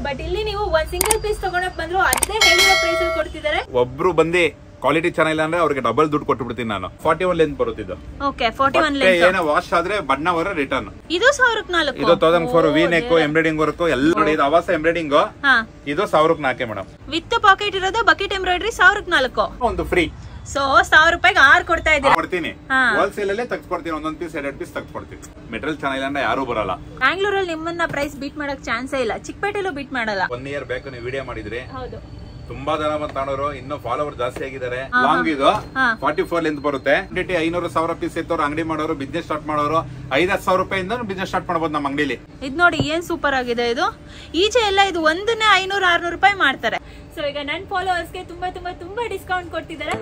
But ಇಲ್ಲಿ ನೀವು ಒಂದ್ ಸಿಂಗಲ್ ಪೀಸ್ ತಗೊಳಕ್ ಬಂದ್ರು ಅದೇ ಹೇಳಿರೋ ಪ್ರೈಸ್ ಅಲ್ಲಿ ಕೊಡ್ತಿದ್ದಾರೆ. ಒಬ್ರು ಬಂದಿ ಕ್ವಾಲಿಟಿ ಚೆನ್ನಾಗಿಲ್ಲ ಅಂದ್ರೆ ಅವ್ರಿಗೆ ಡಬಲ್ ದುಡ್ಡು ಕೊಟ್ಟು ಬಿಡ್ತೀನಿ ನಾನು. 41 ಲೆಂತ್ ಬರುತ್ತಿದ್ದು. Okay 41 length. ಏನೋ ವಾಶ್ ಆದ್ರೆ ಬಣ್ಣ ವರ ರಿಟರ್ನ್. ಇದು 1004. ಇದು 1004 ವಿ ನೆಕ್ ಎಂಬ್ರಾಯ್ಡಿಂಗ್ ವರ್ಕ್ ಎಲ್ಲ ನೋಡಿ. ಇದು ಅವಾಸ ಎಂಬ್ರಾಯ್ಡಿಂಗ್. ಇದು 1004 ಮೇಡಮ್. ವಿತ್ ಪಾಕೆಟ್ ಇರೋದು ಬಕೆಟ್ ಎಂಬ್ರಾಯ್ಡರಿ 1004. ಒಂದು ಫ್ರೀ. ಸೊ 1000 ರೂಪಾಯಿಗೆ 6 ಕೊಡ್ತಾ ಇದ್ದೀರಾ. ಕೊಡ್ತೀನಿ. ಹೋಲ್ಸೇಲ್ ಅಲ್ಲೇ ತೆಗೆದುಕೊಡ್ತೀನಿ. ಒಂದೊಂದು ಪೀಸ್ 2 ಪೀಸ್ ತೆಗೆದುಕೊಡ್ತೀನಿ. ಮೆಟೀರಿಯಲ್ ಚೆನ್ನಾಗಿಲ್ಲ ಅಂದ್ರೆ ಯಾರು ಬರಲ್ಲ. ಬ್ಯಾಂಗ್ಳೂರಲ್ಲಿ ನಿಮ್ಮನ್ನ ಪ್ರೈಸ್ ಬೀಟ್ ಮಾಡಕ್ ಚಾನ್ಸೇ ಇಲ್ಲ. ಚಿಕ್ಕಪೇಟೆಲೂ ಬೀಟ್ ಮಾಡಲ್ಲ. 1 ಇಯರ್ ಬ್ಯಾಕ್ ನೀವು ವಿಡಿಯೋ ಮಾಡಿದ್ರಿ. ಹೌದು. ತುಂಬಾ ಜನ ಬಂದ್ ತಗೊಂಡ್ರು. ಇನ್ನು ಫಾಲೋವರ್ ಜಾಸ್ತಿ ಆಗಿದ್ದಾರೆ. ಲಾಂಗ್ ಇದು 44 ಲೆಂತ್ ಬರುತ್ತೆ. 500,000 ಪೀಸ್ ಇತ್ತವ್ರು ಅಂಗಡಿ ಮಾಡೋರು, ಬಿಸ್ನೆಸ್ ಸ್ಟಾರ್ಟ್ ಮಾಡೋರು 5,000 ರೂಪಾಯಿಂದ ಬಿಸ್ನೆಸ್ ಸ್ಟಾರ್ಟ್ ಮಾಡಬಹುದು ನಮ್ಮ ಅಂಗಡಿಲಿ. ಇದು ನೋಡಿ ಏನ್ ಸೂಪರ್ ಆಗಿದೆ ಇದು. ಈಚೆ ಎಲ್ಲ ಇದು ಒಂದನ್ನೇ 500-600 ರೂಪಾಯಿ ಮಾಡ್ತಾರೆ. ಸೊ ಈಗ ನನ್ನ ಫಾಲೋವರ್ಸ್ಗೆ ತುಂಬಾ ತುಂಬಾ ತುಂಬಾ ಡಿಸ್ಕೌಂಟ್ ಕೊಡ್ತಿದ್ದಾರೆ.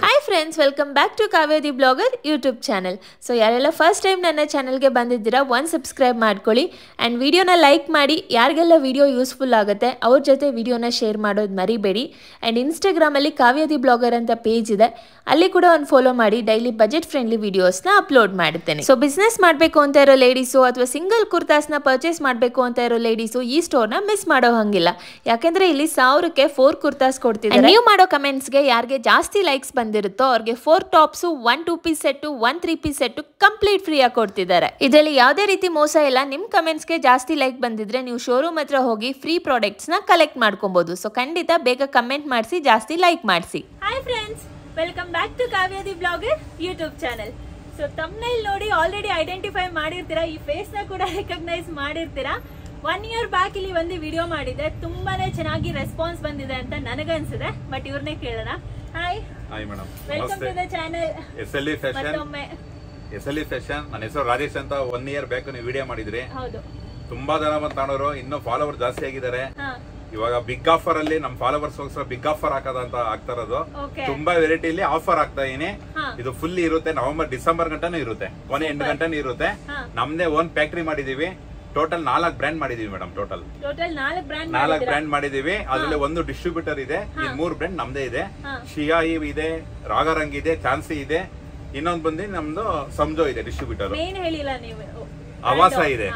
Hi friends, welcome back to Kavya the blogger YouTube channel. So ಯಾರೆಲ್ಲ ಫಸ್ಟ್ ಟೈಮ್ ನನ್ನ ಚಾನಲ್ಗೆ ಬಂದಿದ್ದೀರಾ ಒಂದು ಸಬ್ಸ್ಕ್ರೈಬ್ ಮಾಡ್ಕೊಳ್ಳಿ ಆ್ಯಂಡ್ ವಿಡಿಯೋನ ಲೈಕ್ ಮಾಡಿ. ಯಾರಿಗೆಲ್ಲ ವಿಡಿಯೋ ಯೂಸ್ಫುಲ್ ಆಗುತ್ತೆ ಅವ್ರ ಜೊತೆ ವಿಡಿಯೋನ ಶೇರ್ ಮಾಡೋದು ಮರಿಬೇಡಿ. ಆ್ಯಂಡ್ ಇನ್ಸ್ಟಾಗ್ರಾಮಲ್ಲಿ ಕಾವ್ಯ ದಿ ಬ್ಲಾಗರ್ ಅಂತ ಪೇಜ್ ಇದೆ, ಅಲ್ಲಿ ಕೂಡ ಒಂದು ಫಾಲೋ ಮಾಡಿ. ಡೈಲಿ ಬಜೆಟ್ ಫ್ರೆಂಡ್ಲಿ ವಿಡಿಯೋಸ್ನ ಅಪ್ಲೋಡ್ ಮಾಡುತ್ತೇನೆ. ಸೊ ಬಿಸ್ನೆಸ್ ಮಾಡಬೇಕು ಅಂತ ಇರೋ ಲೇಡೀಸು ಅಥವಾ ಸಿಂಗಲ್ ಕುರ್ತಾಸ್ನ ಪರ್ಚೇಸ್ ಮಾಡಬೇಕು ಅಂತ ಇರೋ ಲೇಡೀಸು ಈ ಸ್ಟೋರ್ನ ಮಿಸ್ ಮಾಡೋ ಹಂಗಿಲ್ಲ. ಯಾಕೆಂದ್ರೆ ಇಲ್ಲಿ 1000ಕ್ಕೆ 4 ಕುರ್ತಾಸ್ ಕೊಡ್ತಿದ್ದಾರೆ. ನೀವು ಮಾಡೋ ಕಮೆಂಟ್ಸ್ಗೆ ಯಾರಿಗೆ ಜಾಸ್ತಿ ಲೈಕ್ಸ್ ಬಂದಿರುತ್ತೋ ಅವ್ರಿಗೆ 4 tops, 1 2 piece set, 1 3 piece set complete free ಆಗಿ ಕೊಡ್ತಿದ್ದಾರೆ. ಇದರಲ್ಲಿ ಯಾವುದೇ ರೀತಿ ಮೋಸ ಇಲ್ಲ. ನಿಮ್ ಕಮೆಂಟ್ಸ್ಗೆ ಜಾಸ್ತಿ ಲೈಕ್ ಬಂದಿದ್ರೆ ನೀವು ಶೋರೂಮ್ ಹತ್ರ ಹೋಗಿ ಫ್ರೀ ಪ್ರಾಡಕ್ಟ್ಸ್ ನ ಕಲೆಕ್ಟ್ ಮಾಡ್ಕೊಬಹುದು. ಸೊ ಖಂಡಿತ ಬೇಗ ಕಮೆಂಟ್ ಮಾಡಿಸಿ, ಜಾಸ್ತಿ ಲೈಕ್ ಮಾಡಿಸಿ. Hi friends, welcome back to Kavya the blogger YouTube channel. So thumbnail ನೋಡಿ ಆಲ್ರೆಡಿ ಐಡೆಂಟಿಫೈ ಮಾಡಿರ್ತೀರಾ, ಈ ಫೇಸ್ ನ ಕೂಡ ರೆಕಗ್ನೈಸ್ ಮಾಡಿರ್ತೀರಾ. 1 ಇಯರ್ ಬ್ಯಾಕ್ ಇಲ್ಲಿ ಒಂದು ವಿಡಿಯೋ ಮಾಡಿದೆ, ತುಂಬಾನೇ ಚೆನ್ನಾಗಿ ರೆಸ್ಪಾನ್ಸ್ ಬಂದಿದೆ ಅಂತ ನನಗನ್ಸಿದೆ. ಬಟ್ ಇವ್ರನ್ನೇ ಕೇಳೋಣ. Hi madam, welcome to the channel. SLE fashion. ನನ್ನ ಹೆಸರು ರಾಜೇಶ್ ಅಂತ. 1 ಇಯರ್ ಬ್ಯಾಕ್ ನೀವು ವಿಡಿಯೋ ಮಾಡಿದ್ರಿ. ಹೌದು. ತುಂಬಾ ಜನ ಬಂದ್ ತಗೊಂಡ್ರು. ಇನ್ನು ಫಾಲೋವರ್ ಜಾಸ್ತಿ ಆಗಿದ್ದಾರೆ. ಇವಾಗ ಬಿಗ್ ಆಫರ್ ಅಲ್ಲಿ ನಮ್ ಫಾಲೋವರ್ಸ್ ಬಿಗ್ ಆಫರ್ ಹಾಕೋದಂತ ಆಗ್ತಾ ಇರೋದು. ತುಂಬಾ ವೆರೈಟಿ ಇಲ್ಲಿ ಆಫರ್ ಆಗ್ತಾ ಇದೀನಿ. ಇದು ಫುಲ್ ಇರುತ್ತೆ, ನವೆಂಬರ್ ಡಿಸೆಂಬರ್ ಗಂಟನೂ ಇರುತ್ತೆ, ಕೊನೆ ಎಂಡ್ ಗಂಟನೂ ಇರುತ್ತೆ. ನಮ್ದೇ ಓನ್ ಫ್ಯಾಕ್ಟರಿ ಮಾಡಿದೀವಿ. ಟೋಟಲ್ 4 ಬ್ರ್ಯಾಂಡ್ ಮಾಡಿದೀವಿ ಮೇಡಮ್. ಟೋಟಲ್ 4 ಬ್ರ್ಯಾಂಡ್ ಮಾಡಿದೀವಿ. ಅದ್ರಲ್ಲಿ ಒಂದು ಡಿಸ್ಟ್ರಿಬ್ಯೂಟರ್ ಇದೆ. 3 ಬ್ರ್ಯಾಂಡ್ ನಮ್ದೇ ಇದೆ. ಶಿಯಾಯಿ ಇದೆ, ರಾಗರಂಗ್ ಇದೆ, ಚಾನ್ಸಿ ಇದೆ, ಇನ್ನೊಂದು ಬಂದು ನಮ್ದು ಸಂಜೋ ಇದೆ ಡಿಸ್ಟ್ರಿಬ್ಯೂಟರ್. ಹೇಳಿಲ್ಲ ನೀವು. ಅವಾಸ ಇದೆ.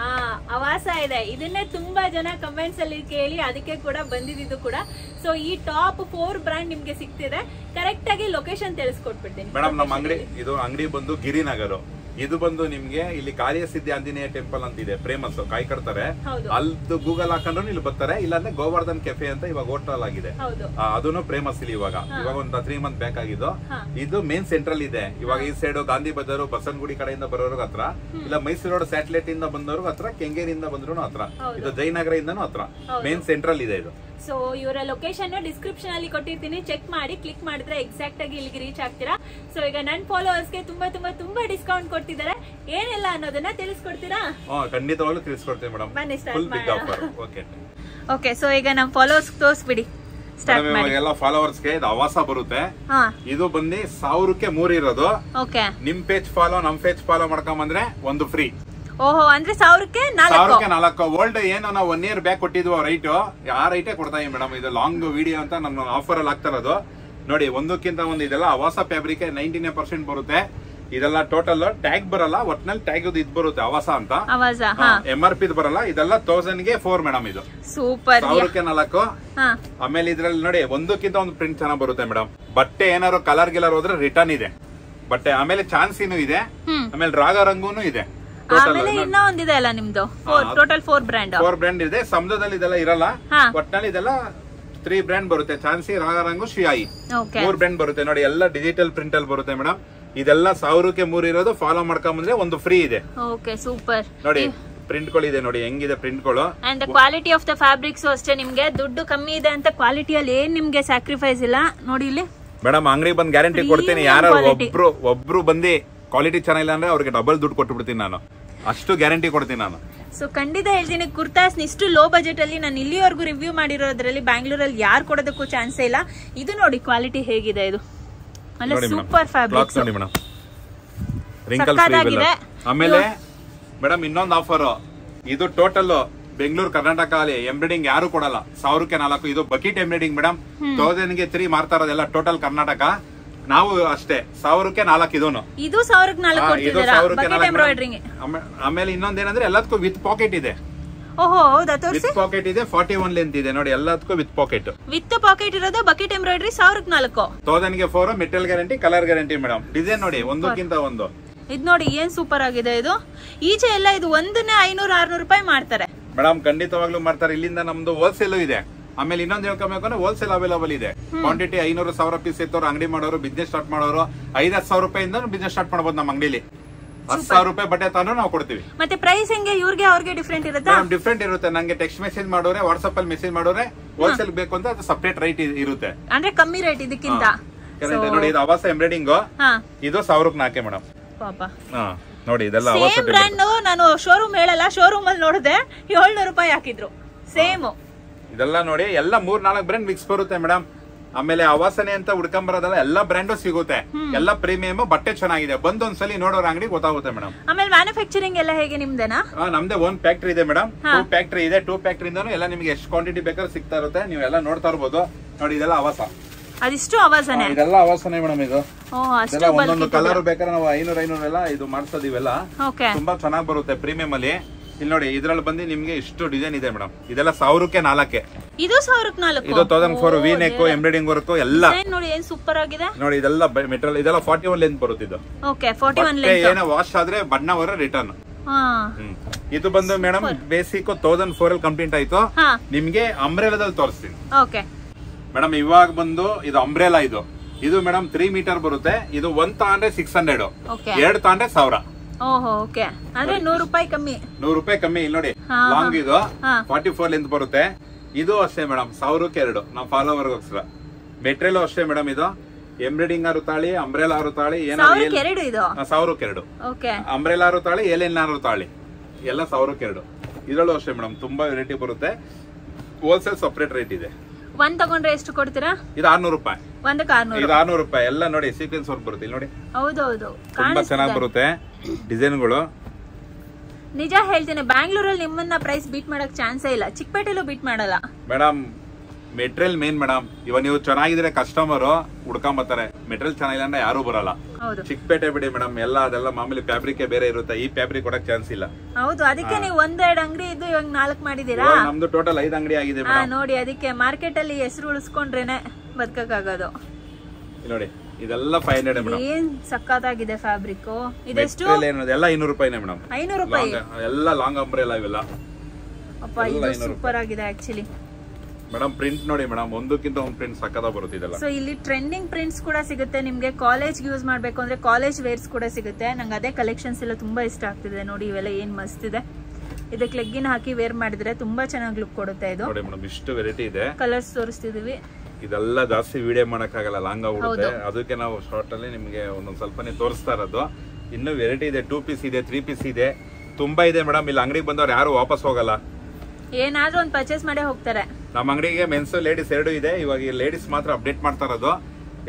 ಅವಾಸ ಇದೆ. ಇದನ್ನೇ ತುಂಬಾ ಜನ ಕಮೆಂಟ್ಸ್ ಅಲ್ಲಿ ಕೇಳಿ ಅದಕ್ಕೆ ಕೂಡ ಬಂದಿದ್ದು ಕೂಡ. ಸೊ ಈ ಟಾಪ್ 4 ಬ್ರ್ಯಾಂಡ್ ನಿಮ್ಗೆ ಸಿಗ್ತಿದೆ. ಕರೆಕ್ಟ್ ಆಗಿ ಲೊಕೇಶನ್ ತಿಳಿಸ್ಕೊಟ್ಬಿಡ್ತೀನಿ ಮೇಡಮ್. ನಮ್ಮ ಅಂಗಡಿ ಬಂದು ಗಿರಿನಗರ. ಇದು ಬಂದು ನಿಮ್ಗೆ ಇಲ್ಲಿ ಕಾರ್ಯಸಿದ್ಧಿ ಆಂಜನೇಯ ಟೆಂಪಲ್ ಅಂತ ಇದೆ, ಫೇಮಸ್. ಕಾಯಿ ಕಟ್ತಾರೆ ಅಲ್ಲಿ. ಗೂಗಲ್ ಹಾಕೊಂಡ್ರು ಇಲ್ಲಿ ಬರ್ತಾರೆ. ಇಲ್ಲಾಂದ್ರೆ ಗೋವರ್ಧನ್ ಕೆಫೆ ಅಂತ ಇವಾಗ ಹೋಟೆಲ್ ಆಗಿದೆ, ಅದನ್ನು ಫೇಮಸ್ ಇಲ್ಲಿ. ಇವಾಗ ಒಂದು 3 ಮಂತ್ ಬ್ಯಾಕ್ ಆಗಿದ್ದು. ಇದು ಮೇನ್ ಸೆಂಟ್ರಲ್ ಇದೆ. ಇವಾಗ ಈ ಸೈಡ್ ಗಾಂಧಿ ಬಜಾರ್, ಬಸವನಗುಡಿ ಕಡೆಯಿಂದ ಬರೋರ್ಗ ಹತ್ರ, ಇಲ್ಲ ಮೈಸೂರು ರೋಡ್ ಸ್ಯಾಟಲೈಟ್ ಇಂದ ಬಂದವ್ರಿಗೆ ಹತ್ರ, ಕೆಂಗೇರಿಯಿಂದ ಬಂದ್ರು ಹತ್ರ, ಇದು ಜಯನಗರ ಇಂದನೂ ಹತ್ರ. ಮೇನ್ ಸೆಂಟ್ರಲ್ ಇದೆ ಇದು. ಸೊ ಇವರ ಲೊಕೇಶನ್ ಡಿಸ್ಕ್ರಿಪ್ಷನ್ ಅಲ್ಲಿ ಕೊಟ್ಟಿರ್ತೀನಿ, ಚೆಕ್ ಮಾಡಿ. ಕ್ಲಿಕ್ ಮಾಡಿದ್ರೆ ಎಕ್ಸಾಕ್ಟ್ ಆಗಿ ಇಲ್ಲಿಗೆ ರೀಚ್ ಆಗ್ತೀರಾ. ಸೊ ಈಗ ನನ್ನ ಫಾಲೋವರ್ಸ್ಗೆ ತುಂಬಾ ತುಂಬಾ ತುಂಬಾ ಡಿಸ್ಕೌಂಟ್ ಕೊಡ್ತಿದ್ದಾರೆ. ಏನೆಲ್ಲ ಅನ್ನೋದನ್ನ ತಿಳಿಸ್ಕೊಡ್ತೀರಾ? ಖಂಡಿತವಾಗ್ಲೂ ತಿಳಿಸ್ಕೊಡ್ತೀನಿ ಮೇಡಮ್. ಬನ್ನಿ ಸ್ಟಾರ್ಟ್ ಮಾಡೋಣ. ಓಕೆ, ಸೊ ಈಗ ನಮ್ಮ ಫಾಲೋವರ್ಸ್ ತೋರಿಸ್ಬಿಡಿ. ಎಲ್ಲ ಫಾಲೋವರ್ಸ್ಗೆ ಇದು ಅವಾಸ ಬರುತ್ತೆ. ಇದು ಬಂದು 1000ಕ್ಕೆ 3 ಇರೋದು. ನಿಮ್ ಪೇಜ್ ಫಾಲೋ, ನಮ್ ಪೇಜ್ ಫಾಲೋ ಮಾಡ್ಕೊಂಡ್ ಬಂದ್ರೆ ಒಂದು ಫ್ರೀ. ಓಹೋ, ಅಂದ್ರೆ 1000ಕ್ಕೆ 4. ಓಲ್ಡ್ ಏನು ನಾವು 1 ಇಯರ್ ಬ್ಯಾಕ್ ಕೊಟ್ಟಿದ್ವು ರೈಟ್, ಆ ರೈಟೇ ಕೊಡ್ತಾ ಇದೀವಿ ಮೇಡಮ್. ಇದು ಲಾಂಗ್ ವಿಡಿಯೋ ಅಂತ ನಮ್ಮ ಆಫರ್ ಅಲ್ಲಿ ಆಗ್ತಾ ಇರೋದು. ನೋಡಿ, ಒಂದಕ್ಕಿಂತ ಒಂದು ಇದೆಲ್ಲ ಅವಾಸ ಫ್ಯಾಬ್ರಿಕ್ 99% ಬರುತ್ತೆ. ಇದೆಲ್ಲ ಟೋಟಲ್ ಟ್ಯಾಗ್ ಬರಲ್ಲ, ಒಟ್ನಲ್ಲಿ ಟ್ಯಾಗ್ ಇದು ಬರುತ್ತೆ ಅವಾಸ ಅಂತ. MRP ಬರಲ್ಲ. ಇದೆಲ್ಲ 1000ಗೆ 4 ಮೇಡಮ್. ಇದು ಸೂಪರ್. 1000ಕ್ಕೆ 4. ಆಮೇಲೆ ಇದ್ರಲ್ಲಿ ನೋಡಿ ಒಂದಕ್ಕಿಂತ ಒಂದು ಪ್ರಿಂಟ್ ಚೆನ್ನಾಗ್ ಬರುತ್ತೆ ಮೇಡಮ್. ಬಟ್ಟೆ ಏನಾದ್ರು ಕಲರ್ ಗಿಲರ್ ಹೋದ್ರೆ ರಿಟರ್ನ್ ಇದೆ ಬಟ್ಟೆ. ಆಮೇಲೆ ಚಾನ್ಸಿನೂ ಇದೆ, ಆಮೇಲೆ ರಾಗರಂಗೂನು ಇದೆ. ಇನ್ನೊಂದಿದೆ ಅಲ್ಲ ನಿಮ್ದು. ಟೋಟಲ್ 4 ಬ್ರ್ಯಾಂಡ್ ಇದೆ. ಸಮುದ್ರದಲ್ಲಿ ಇದೆಲ್ಲ ಇರಲ್ಲ. ಒಟ್ನಲ್ಲಿ ಇದೆಲ್ಲ 3 ಬ್ರ್ಯಾಂಡ್ ಬರುತ್ತೆ. ಚಾನ್ಸಿ, ರಾಗರಂಗು, ಶಿಯಾಯಿ 3 ಬ್ರ್ಯಾಂಡ್ ಬರುತ್ತೆ. ನೋಡಿ, ಎಲ್ಲ ಡಿಜಿಟಲ್ ಪ್ರಿಂಟ್ ಅಲ್ಲಿ ಬರುತ್ತೆ ಮೇಡಮ್. ಇದೆಲ್ಲ 1000ಕ್ಕೆ 3 ಇರೋದು. ಫಾಲೋ ಮಾಡ್ಕೊಂಡ್ ಬಂದ್ರೆ ಒಂದು ಫ್ರೀ ಇದೆ. Okay, super. ನೋಡಿ ಪ್ರಿಂಟ್ ಗಳು ಇದೆ, ನೋಡಿ ಹೆಂಗಿದೆ ಪ್ರಿಂಟ್ ಗಳು. And quality of the fabrics ಅಷ್ಟೇ. ನಿಮ್ಗೆ ದುಡ್ಡು ಕಮ್ಮಿ ಇದೆ ಅಂತ ಕ್ವಾಲಿಟಿಯಲ್ಲಿ ಏನ್ ನಿಮ್ಗೆ ಸ್ಯಾಕ್ರಿಫೈಸ್ ಇಲ್ಲ. ನೋಡಿ ಇಲ್ಲಿ ಮೇಡಮ್, ಅಂಗಡಿ ಬಂದ್ ಗ್ಯಾರಂಟಿ ಕೊಡ್ತೀನಿ. ಯಾರು ಒಬ್ರು ಬಂದಿ ಕ್ವಾಲಿಟಿ ಚೆನ್ನಾಗಿಲ್ಲ ಅಂದ್ರೆ ಅವ್ರಿಗೆ ಡಬಲ್ ದುಡ್ಡು ಕೊಟ್ಟು ಬಿಡ್ತೀನಿ ನಾನು. ಅಷ್ಟು ಗ್ಯಾರಂಟಿ ಕೊಡ್ತೀನಿ ನಾನು. ಸೊ ಖಂಡಿತ ಹೇಳ್ತೀನಿ, ಕುರ್ತಾಸ್ ಇಷ್ಟು ಲೋ ಬಜೆಟ್ ಅಲ್ಲಿ ನಾನು ಇಲ್ಲಿವರೆಗೂ ರಿವ್ಯೂ ಮಾಡಿರೋದ್ರಲ್ಲಿ ಬ್ಯಾಂಗ್ಳೂರಲ್ಲಿ ಯಾರು ಕೊಡೋದಕ್ಕೂ ಚಾನ್ಸೇ ಇಲ್ಲ. ಇದು ನೋಡಿ ಕ್ವಾಲಿಟಿ ಹೇಗಿದೆ. ಇದು ಸೂಪರ್ ಫ್ಯಾಬ್ರಿಕ್ಸ್. ಆಮೇಲೆ ಮೇಡಮ್ ಇನ್ನೊಂದು ಆಫರ್. ಇದು ಟೋಟಲ್ ಬೆಂಗಳೂರು ಕರ್ನಾಟಕ ಅಲ್ಲಿ ಎಂಬ್ರಾಯ್ಡಿಂಗ್ ಯಾರು ಕೊಡಲ್ಲ. 1000ಕ್ಕೆ 4. ಇದು ಬಕೆಟ್ ಎಂಬ್ರಾಯ್ಡಿಂಗ್ ಮೇಡಮ್. 1000ಗೆ 3 ಮಾರ್ತಾ ಇರೋದೆಲ್ಲ ಟೋಟಲ್ ಕರ್ನಾಟಕ. ನಾವು ಅಷ್ಟೇ 1000ಕ್ಕೆ 4 ಇದೂನು. ಇದು 1000ಕ್ಕೆ 4 ಕೊಡ್ತಿದ್ದೀರಾ ಬಕೆಟ್ ಎಂಬ್ರಾಯ್ಡರಿ. ಆಮೇಲೆ ಇನ್ನೊಂದೇನಂದ್ರೆ ಎಲ್ಲದಕ್ಕೂ ವಿತ್ ಪಾಕೆಟ್ ಇದೆ. ಓಹೋ ಹೌದಾ ತೋರಿಸಿ. ವಿತ್ ಪಾಕೆಟ್ ಇದೆ 41 ಲೆಂತ್ ಇದೆ ನೋಡಿ ಎಲ್ಲದಕ್ಕೂ ವಿತ್ ಪಾಕೆಟ್. ವಿತ್ ಪಾಕೆಟ್ ಇರೋದು ಬಕೆಟ್ ಎಂಬ್ರಾಯ್ಡರಿ 1000ಕ್ಕೆ 4. 1000ಗೆ 4 material guarantee colour guarantee madam. Design ನೋಡಿ ಒಂದಕ್ಕಿಂತ ಒಂದು. ಇದು ನೋಡಿ ಏನ್ ಸೂಪರ್ ಆಗಿದೆ ಇದು. ಈಚೆ ಎಲ್ಲ ಇದು ಒಂದನ್ನೇ 500-600 ರೂಪಾಯಿ ಮಾಡ್ತಾರೆ ಮೇಡಮ್. ಖಂಡಿತವಾಗ್ಲೂ ಮಾಡ್ತಾರೆ. ಇಲ್ಲಿಂದ ನಮ್ದು ಹೋಲ್ಸೇಲ್ ಇದೆ. ಆಮೇಲೆ ಇನ್ನೊಂದು ಹೇಳ್ಕೊಬೇಕು ಅಂದ್ರೆ ಹೋಲ್ಸೇಲ್ ಅವೈಲೇಬಲ್ ಇದೆ. ಕ್ವಾಂಟಿಟಿ 500-1000 ಪೀಸ್ ಇತ್ತವ್ರು ಅಂಗಡಿ ಮಾಡೋರು ಬಿಸ್ನೆಸ್ ಸ್ಟಾರ್ಟ್ ಮಾಡೋರು 5,000 ರೂಪಾಯಿಂದ ಬಿಸ್ನೆಸ್ ಸ್ಟಾರ್ಟ್ ಮಾಡಬಹುದು ನಮ್ಮ ಅಂಗಡಿಲಿ. 10,000 ರೂಪಾಯಿ ಬಟ್ಟೆ ತಾನು ನಾವು ಕೊಡ್ತೀವಿ. ಮತ್ತೆ ಪ್ರೈಸ್ ಹೆಂಗೆ ಇವ್ರಿಗೆ ಅವ್ರಿಗೆ ಡಿಫ್ರೆಂಟ್ ಇರುತ್ತೆ? ಡಿಫ್ರೆಂಟ್ ಇರುತ್ತೆ. ನಂಗೆ ಟೆಕ್ಸ್ಟ್ ಮೆಸೇಜ್ ಮಾಡೋರೆ ವಾಟ್ಸ್ಆಪ್ ಅಲ್ಲಿ ಮೆಸೇಜ್ ಮಾಡೋರೆ ಹೋಲ್ಸೇಲ್ ಬೇಕು ಅಂತ ಅದು ಸಪರೇಟ್ ರೇಟ್ ಇರುತ್ತೆ. ಅಂದ್ರೆ ಕಮ್ಮಿ ರೇಟ್ ಇದಕ್ಕಿಂತ. ನೋಡಿ ಇದು ಅವಾಸ ಎಂಬ್ರಾಯ್ಡಿಂಗ್ ಇದು 1000ಕ್ಕೆ 4 ಮೇಡಮ್. ಪಾಪ ನೋಡಿ ಇದೆಲ್ಲ ಸೇಮ್ ಬ್ರ್ಯಾಂಡ್. ನಾನು ಶೋರೂಮ್ ಹೇಳಲ್ಲ, ಶೋರೂಮ್ ಅಲ್ಲಿ ನೋಡಿದೆ 700 ರೂಪಾಯಿ ಹಾಕಿದ್ರು ಸೇಮ್. ಇದೆಲ್ಲ ನೋಡಿ ಎಲ್ಲ 3-4 ಬ್ರ್ಯಾಂಡ್ ಮಿಕ್ಸ್ ಬರುತ್ತೆ ಮೇಡಮ್. ಆಮೇಲೆ ಆವಾಸನೆ ಅಂತ ಹುಡ್ಕೊಂಬರೋದಲ್ಲ ಎಲ್ಲ ಬ್ರ್ಯಾಂಡು ಸಿಗುತ್ತೆ. ಎಲ್ಲ ಪ್ರೀಮಿಯಂ ಬಟ್ಟೆ ಚೆನ್ನಾಗಿದೆ. ಬಂದ್ ಒಂದ್ಸಲಿ ನೋಡೋರ ಅಂಗಡಿ ಗೊತ್ತಾಗುತ್ತೆ ಮೇಡಮ್. ಆಮೇಲೆ ಮ್ಯಾನುಫ್ಯಾಕ್ಚರಿಂಗ್ ಎಲ್ಲ ಹೇಗೆ ನಿಮ್ದೇನಾ? ನಮ್ದೇ ಓನ್ ಫ್ಯಾಕ್ಟ್ರಿ ಇದೆ ಮೇಡಮ್. 2 ಫ್ಯಾಕ್ಟ್ರಿ ಇದೆ. 2 ಫ್ಯಾಕ್ಟ್ರಿಯಿಂದನೂ ಎಲ್ಲ ನಿಮ್ಗೆ ಎಷ್ಟು ಕ್ವಾಂಟಿಟಿ ಬೇಕಾದ್ರೂ ಸಿಗ್ತಾ ಇರುತ್ತೆ. ನೀವೆಲ್ಲ ನೋಡ್ತಾ ಇರ್ಬೋದು. ನೋಡಿ ಇದೆಲ್ಲ ಆವಾಸ. ಅದಿಷ್ಟು ಆವಾಸನೆ? ಇದೆಲ್ಲ ಆವಾಸನೆ ಮೇಡಮ್. ಇದು ಒಂದೊಂದು ಕಲರ್ ಬೇಕಾದ್ರೆ ನಾವು 500 ಎಲ್ಲ ಇದು ಮಾಡ್ಸೋದು. ಇವೆಲ್ಲ ತುಂಬಾ ಚೆನ್ನಾಗಿ ಬರುತ್ತೆ ಪ್ರೀಮಿಯಂ ಅಲ್ಲಿ. ಇಲ್ಲಿ ನೋಡಿ ಇದ್ರಲ್ಲಿ ಬಂದು ನಿಮ್ಗೆ ಇಷ್ಟು ಡಿಸೈನ್ ಇದೆ ಮೇಡಮ್. ಇದೆಲ್ಲ 1000ಕ್ಕೆ 4. ಇದು 1000ಕ್ಕೆ 4. ಇದು 1004 ವಿ ನೆಕ್ ಎಂಬ್ರಾಯ್ಡಿಂಗ್ ವರ್ಕ್ ಎಲ್ಲ ನೋಡಿ ಏನ್ ಸೂಪರ್ ಆಗಿದೆ ನೋಡಿ. ಇದೆಲ್ಲ ಮೆಟೀರಿಯಲ್ ಇದೆಲ್ಲ 41 ಲೆಂತ್ ಬರುತ್ತೆ. ಇದು ಓಕೆ 41 ಲೆಂತ್. ಏನೋ ವಾಶ್ ಆದ್ರೆ ಬಣ್ಣ ಹೊರ ರಿಟರ್ನ್. ಇದು ಬಂದು ಮೇಡಮ್ ಬೇಸಿಕ್ 1004 ಅಲ್ಲಿ ಕಂಪ್ಲೀಟ್ ಆಯ್ತು. ನಿಮ್ಗೆ ಅಂಬ್ರೆಲಾದಲ್ಲಿ ತೋರಿಸ್ತೀನಿ. ಓಕೆ ಮೇಡಮ್ ಇವಾಗ ಬಂದು ಇದು ಅಂಬ್ರೆಲಾ. ಇದು ಮೇಡಮ್ 3 ಮೀಟರ್ ಬರುತ್ತೆ. ಇದು 1 ತಗೊಂಡ್ರೆ 600, 2 ತಗೊಂಡ್ರೆ 1000. ಓಹೋ ಓಕೆ ಅಂದ್ರೆ 100 ರೂಪಾಯಿ ಕಮ್ಮಿ. 100 ರೂಪಾಯಿ ಕಮ್ಮಿ. ಇಲ್ಲಿ ನೋಡಿ ಲಾಂಗ್ ಇದು 44 ಲೆಂತ್ ಬರುತ್ತೆ. ಇದು ಅಷ್ಟೇ ಮೇಡಮ್ 1000ಕ್ಕೆ 2 ನಾವು ಫಾಲೋವರ್ಗೋಸ್ಕರ. ಮೆಟೀರಿಯಲ್ ಅಷ್ಟೇ ಮೇಡಮ್. ಇದು ಎಂಬ್ರಾಯ್ಡಿಂಗ್ ಆರು ತಾಳಿ ಅಂಬ್ರೆಲಾ ಆರು ತಾಳಿ ಏನಾದ್ರು 1000ಕ್ಕೆ 2. ಅಂಬ್ರೆಲಾ ಆರು ತಾಳಿ ಏಲೇನಾರು ತಾಳಿ ಎಲ್ಲ 1000ಕ್ಕೆ 2. ಇದರಲ್ಲೂ ಅಷ್ಟೇ ಮೇಡಮ್ ತುಂಬಾ ವೆರೈಟಿ ಬರುತ್ತೆ. ಹೋಲ್ಸೇಲ್ ಸಪರೇಟ್ ರೇಟ್ ಇದೆ. ಒಂದ್ ತಗೊಂಡ್ರೆ ಎಷ್ಟು ಕೊಡ್ತೀರಾ? ಇದು 600 ರೂಪಾಯಿ. ಒಂದಕ್ಕೆ 600. ಇದು 600 ರೂಪಾಯಿ. ಎಲ್ಲ ನೋಡಿ ಸೀಕ್ವೆನ್ಸ್ ವರ್ಕ್ ಬರುತ್ತೆ. ಇಲ್ಲಿ ನೋಡಿ ಹೌದೌದು ತುಂಬಾ ಚೆನ್ನಾಗಿ ಬರುತ್ತೆ ಡಿಸೈನ್ಗಳು. ನಿಜ ಹೇಳ್ತೀನಿ ಬ್ಯಾಂಗ್ಳೂರಲ್ಲಿ ನಿಮ್ಮನ್ನ ಪ್ರೈಸ್ ಬೀಟ್ ಮಾಡಕ್ ಚಾನ್ಸೇ ಇಲ್ಲ. ಚಿಕ್ಕಪೇಟೆಲ್ಲೂ ಬೀಟ್ ಮಾಡಲ್ಲ ಮೇಡಮ್. Material main madam. ಇವಾಗ ನೀವು ಚೆನ್ನಾಗಿದ್ರೆ ಕಸ್ಟಮರ್ ಹುಡ್ಕೊಂಬರ್ತಾರೆ. ಮೆಟೀರಿಯಲ್ ಚೆನ್ನಾಗಿಲ್ಲ ಅಂದ್ರೆ ಯಾರು ಬರಲ್ಲ. ಚಿಕ್ಕಪೇಟೆ ಬಿಡಿ ಮೇಡಮ್. ಎಲ್ಲ ಅದೆಲ್ಲ ಮಾಮೂಲಿ ಫ್ಯಾಬ್ರಿಕ್ ಬೇರೆ ಇರುತ್ತೆ. ಈ ಫ್ಯಾಬ್ರಿಕ್ ಕೊಡಕ್ ಚಾನ್ಸ್ ಇಲ್ಲ. ಹೌದು ಅದಕ್ಕೆ ನೀವು 1-2 ಅಂಗಡಿ ಇದ್ದು ಇವಾಗ 4 ಮಾಡಿದೀರಾ. ನಮ್ದು ಟೋಟಲ್ 5 ಅಂಗಡಿ ಆಗಿದೆ ನೋಡಿ. ಅದಕ್ಕೆ ಮಾರ್ಕೆಟ್ ಅಲ್ಲಿ ಹೆಸರು ಉಳಿಸ್ಕೊಂಡ್ರೇನೆ ಬದುಕಕ್ಕಾಗೋದು. ನೋಡಿ ಇದೆಲ್ಲ 500 ಮೇಡಮ್. ಏನ್ ಸಕ್ಕತ್ತಾಗಿದೆ ಫ್ಯಾಬ್ರಿಕ್. ಇದೆಷ್ಟು? ಎಲ್ಲ 500 ರೂಪಾಯಿನೇ ಮೇಡಮ್. 500 ರೂಪಾಯಿ ಎಲ್ಲ ಲಾಂಗ್ ಅಂಬ್ರೆಲಾ ಇವೆಲ್ಲ. ಅಪ್ಪ ಇದು ಸೂಪರ್ ಆಗಿದೆ ಆಕ್ಚುಲಿ ಮೇಡಮ್. ಪ್ರಿಂಟ್ ನೋಡಿ ಮೇಡಮ್ ಒಂದಕ್ಕಿಂತ ಒಂದು ಪ್ರಿಂಟ್ ಸಕ್ಕತ್ತಾಗಿ ಬರುತ್ತೆ ಇದೆಲ್ಲ. ಸೊ ಇಲ್ಲಿ ಟ್ರೆಂಡಿಂಗ್ ಪ್ರಿಂಟ್ಸ್ ಕೂಡ ಸಿಗುತ್ತೆ ನಿಮ್ಗೆ. ಕಾಲೇಜ್ ಯೂಸ್ ಮಾಡ್ಬೇಕು ಅಂದ್ರೆ ಕಾಲೇಜ್ ವೇರ್ಸ್ ಕೂಡ ಸಿಗುತ್ತೆ. ನಂಗೆ ಅದೇ ಕಲೆಕ್ಷನ್ಸ್ ಎಲ್ಲ ತುಂಬಾ ಇಷ್ಟ ಆಗ್ತಿದೆ. ನೋಡಿ ಇವೆಲ್ಲ ಏನ್ ಮಸ್ತ್ ಇದೆ. ಇದಕ್ಕೆ ಲೆಗ್ಗಿನ್ ಹಾಕಿ ವೇರ್ ಮಾಡಿದ್ರೆ ತುಂಬಾ ಚೆನ್ನಾಗಿ ಲುಕ್ ಕೊಡುತ್ತೆ. ಇದು ನೋಡಿ ಮೇಡಮ್ ಇಷ್ಟು ವೆರೈಟಿ ಇದೆ. ಕಲರ್ಸ್ ತೋರಿಸ್ತಿದೀವಿ. ಇದೆಲ್ಲ ಜಾಸ್ತಿ ವಿಡಿಯೋ ಮಾಡಕ್ಕಾಗಲ್ಲ, ಲಾಂಗ್ ಆಗ್ಬಿಡುತ್ತೆ. ಅದಕ್ಕೆ ನಾವು ಶಾರ್ಟ್ ಅಲ್ಲಿ ನಿಮ್ಗೆ ಒಂದೊಂದ್ ಸ್ವಲ್ಪನೇ ತೋರಿಸ್ತಾ ಇರೋದು. ಇನ್ನು ವೆರೈಟಿ ಇದೆ. 2 ಪೀಸ್ ಇದೆ, 3 ಪೀಸ್ ಇದೆ, ತುಂಬಾ ಇದೆ ಮೇಡಮ್. ಇಲ್ಲಿ ಅಂಗಡಿಗೆ ಬಂದವ್ರು ಯಾರು ವಾಪಸ್ ಹೋಗಲ್ಲ. ಏನಾದ್ರೂ ಒಂದು ಪರ್ಚೇಸ್ ಮಾಡೇ ಹೋಗ್ತಾರೆ. ನಮ್ಮ ಅಂಗಡಿಗೆ ಮೆನ್ಸ್ ಲೇಡೀಸ್ 2 ಇದೆ. ಇವಾಗ ಲೇಡೀಸ್ ಮಾತ್ರ ಅಪ್ಡೇಟ್ ಮಾಡ್ತಾ ಇರೋದು.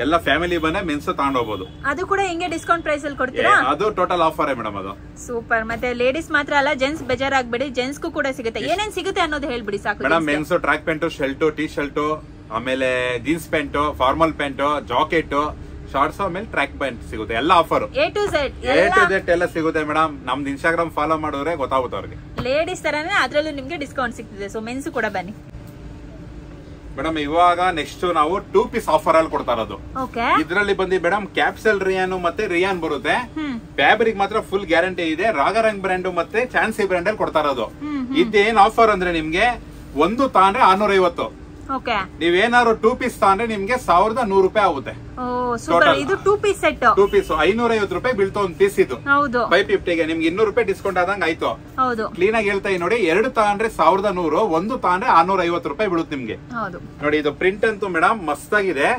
ಎಲ್ಲ ಫ್ಯಾಮಿಲಿ ಬಂದ್ರೆ ಮೆನ್ಸ್ ತಗೊಂಡ್ ಹೋಗ್ಬೋದು. ಅದು ಕೂಡ ಹಿಂಗೆ ಡಿಸ್ಕೌಂಟ್ ಪ್ರೈಸ್ ಅಲ್ಲಿ ಕೊಡ್ತೀರಾ? ಅದು ಟೋಟಲ್ ಆಫರ್ ಮೇಡಮ್. ಅದು ಸೂಪರ್. ಮತ್ತೆ ಲೇಡೀಸ್ ಮಾತ್ರ ಅಲ್ಲ, ಜೆಂಟ್ಸ್ ಬೇಜಾರಾಗ್ಬೇಡಿ, ಜೆಂಟ್ಸ್ ಕೂಡ ಸಿಗುತ್ತೆ. ಏನೇನ್ ಸಿಗುತ್ತೆ ಅನ್ನೋದು ಹೇಳ್ಬಿಡಿ ಸಾಕು madam. Men's track pant, shirt, T shirt, ಆಮೇಲೆ jeans pant, formal pant, jacket, shorts, ಆಮೇಲೆ ಟ್ರ್ಯಾಕ್ ಪ್ಯಾಂಟ್ ಸಿಗುತ್ತೆ. ಎಲ್ಲ ಆಫರ್ A to Z ಎಲ್ಲ ಸಿಗುತ್ತೆ ಮೇಡಮ್. ನಮ್ದು ಇನ್ಸ್ಟಾಗ್ರಾಮ್ ಫಾಲೋ ಮಾಡೋರೆ ಗೊತ್ತಾಗುತ್ತೆ ಅವ್ರಿಗೆ. ಲೇಡೀಸ್ ತರಾನೇ ಅದ್ರಲ್ಲೂ ನಿಮ್ಗೆ ಡಿಸ್ಕೌಂಟ್ ಸಿಗ್ತಿದೆ. ಸೊ ಮೆನ್ಸ್ ಕೂಡ ಬನ್ನಿ ಮೇಡಮ್. ಇವಾಗ ನೆಕ್ಸ್ಟ್ ನಾವು 2 ಪೀಸ್ ಆಫರ್ ಅಲ್ಲಿ ಕೊಡ್ತಾ ಇರೋದು. ಇದ್ರಲ್ಲಿ ಬಂದಿ ಮೇಡಮ್ ಕ್ಯಾಪ್ಸಲ್ ರಿಯಾನ್ ಮತ್ತೆ ರಿಯಾನ್ ಬರುತ್ತೆ. ಫ್ಯಾಬ್ರಿಕ್ ಮಾತ್ರ ಫುಲ್ ಗ್ಯಾರಂಟಿ ಇದೆ. ರಾಗರಂಗ್ ಬ್ರ್ಯಾಂಡ್ ಮತ್ತೆ ಚಾನ್ಸಿ ಬ್ರ್ಯಾಂಡ್ ಅಲ್ಲಿ ಕೊಡ್ತಾ ಇರೋದು. ಇದೇನ್ ಆಫರ್ ಅಂದ್ರೆ ನಿಮ್ಗೆ ಒಂದು ತಾಂಡ್ರೆ 650. ನೀವೇನಾದ್ರು 2 ಪೀಸ್ ತಗೊಂಡ್ರೆ ನಿಮ್ಗೆ 1100 ರೂಪಾಯಿ ಆಗುತ್ತೆ. ಇದು 2 ಪೀಸ್ ಸೆಟ್. 2 ಪೀಸ್ 550 ರೂಪಾಯಿ ಬೀಳ್ತಾ ಒಂದು ಪೀಸ್. ಇದು 550ಗೆ ನಿಮ್ಗೆ 200 ರೂಪಾಯಿ ಡಿಸ್ಕೌಂಟ್ ಆದಂಗ ಆಯ್ತು. ಕ್ಲೀನ್ ಆಗಿ ಹೇಳ್ತಾ ನೋಡಿ. 2 ತಗೊಂಡ್ರೆ 1100, 1 ತಗೊಂಡ್ರೆ 650 ರೂಪಾಯಿ ಬೀಳುತ್ತೆ ನಿಮ್ಗೆ. ನೋಡಿ ಇದು ಪ್ರಿಂಟ್ ಅಂತೂ ಮೇಡಮ್ ಮಸ್ತ್ ಆಗಿದೆ.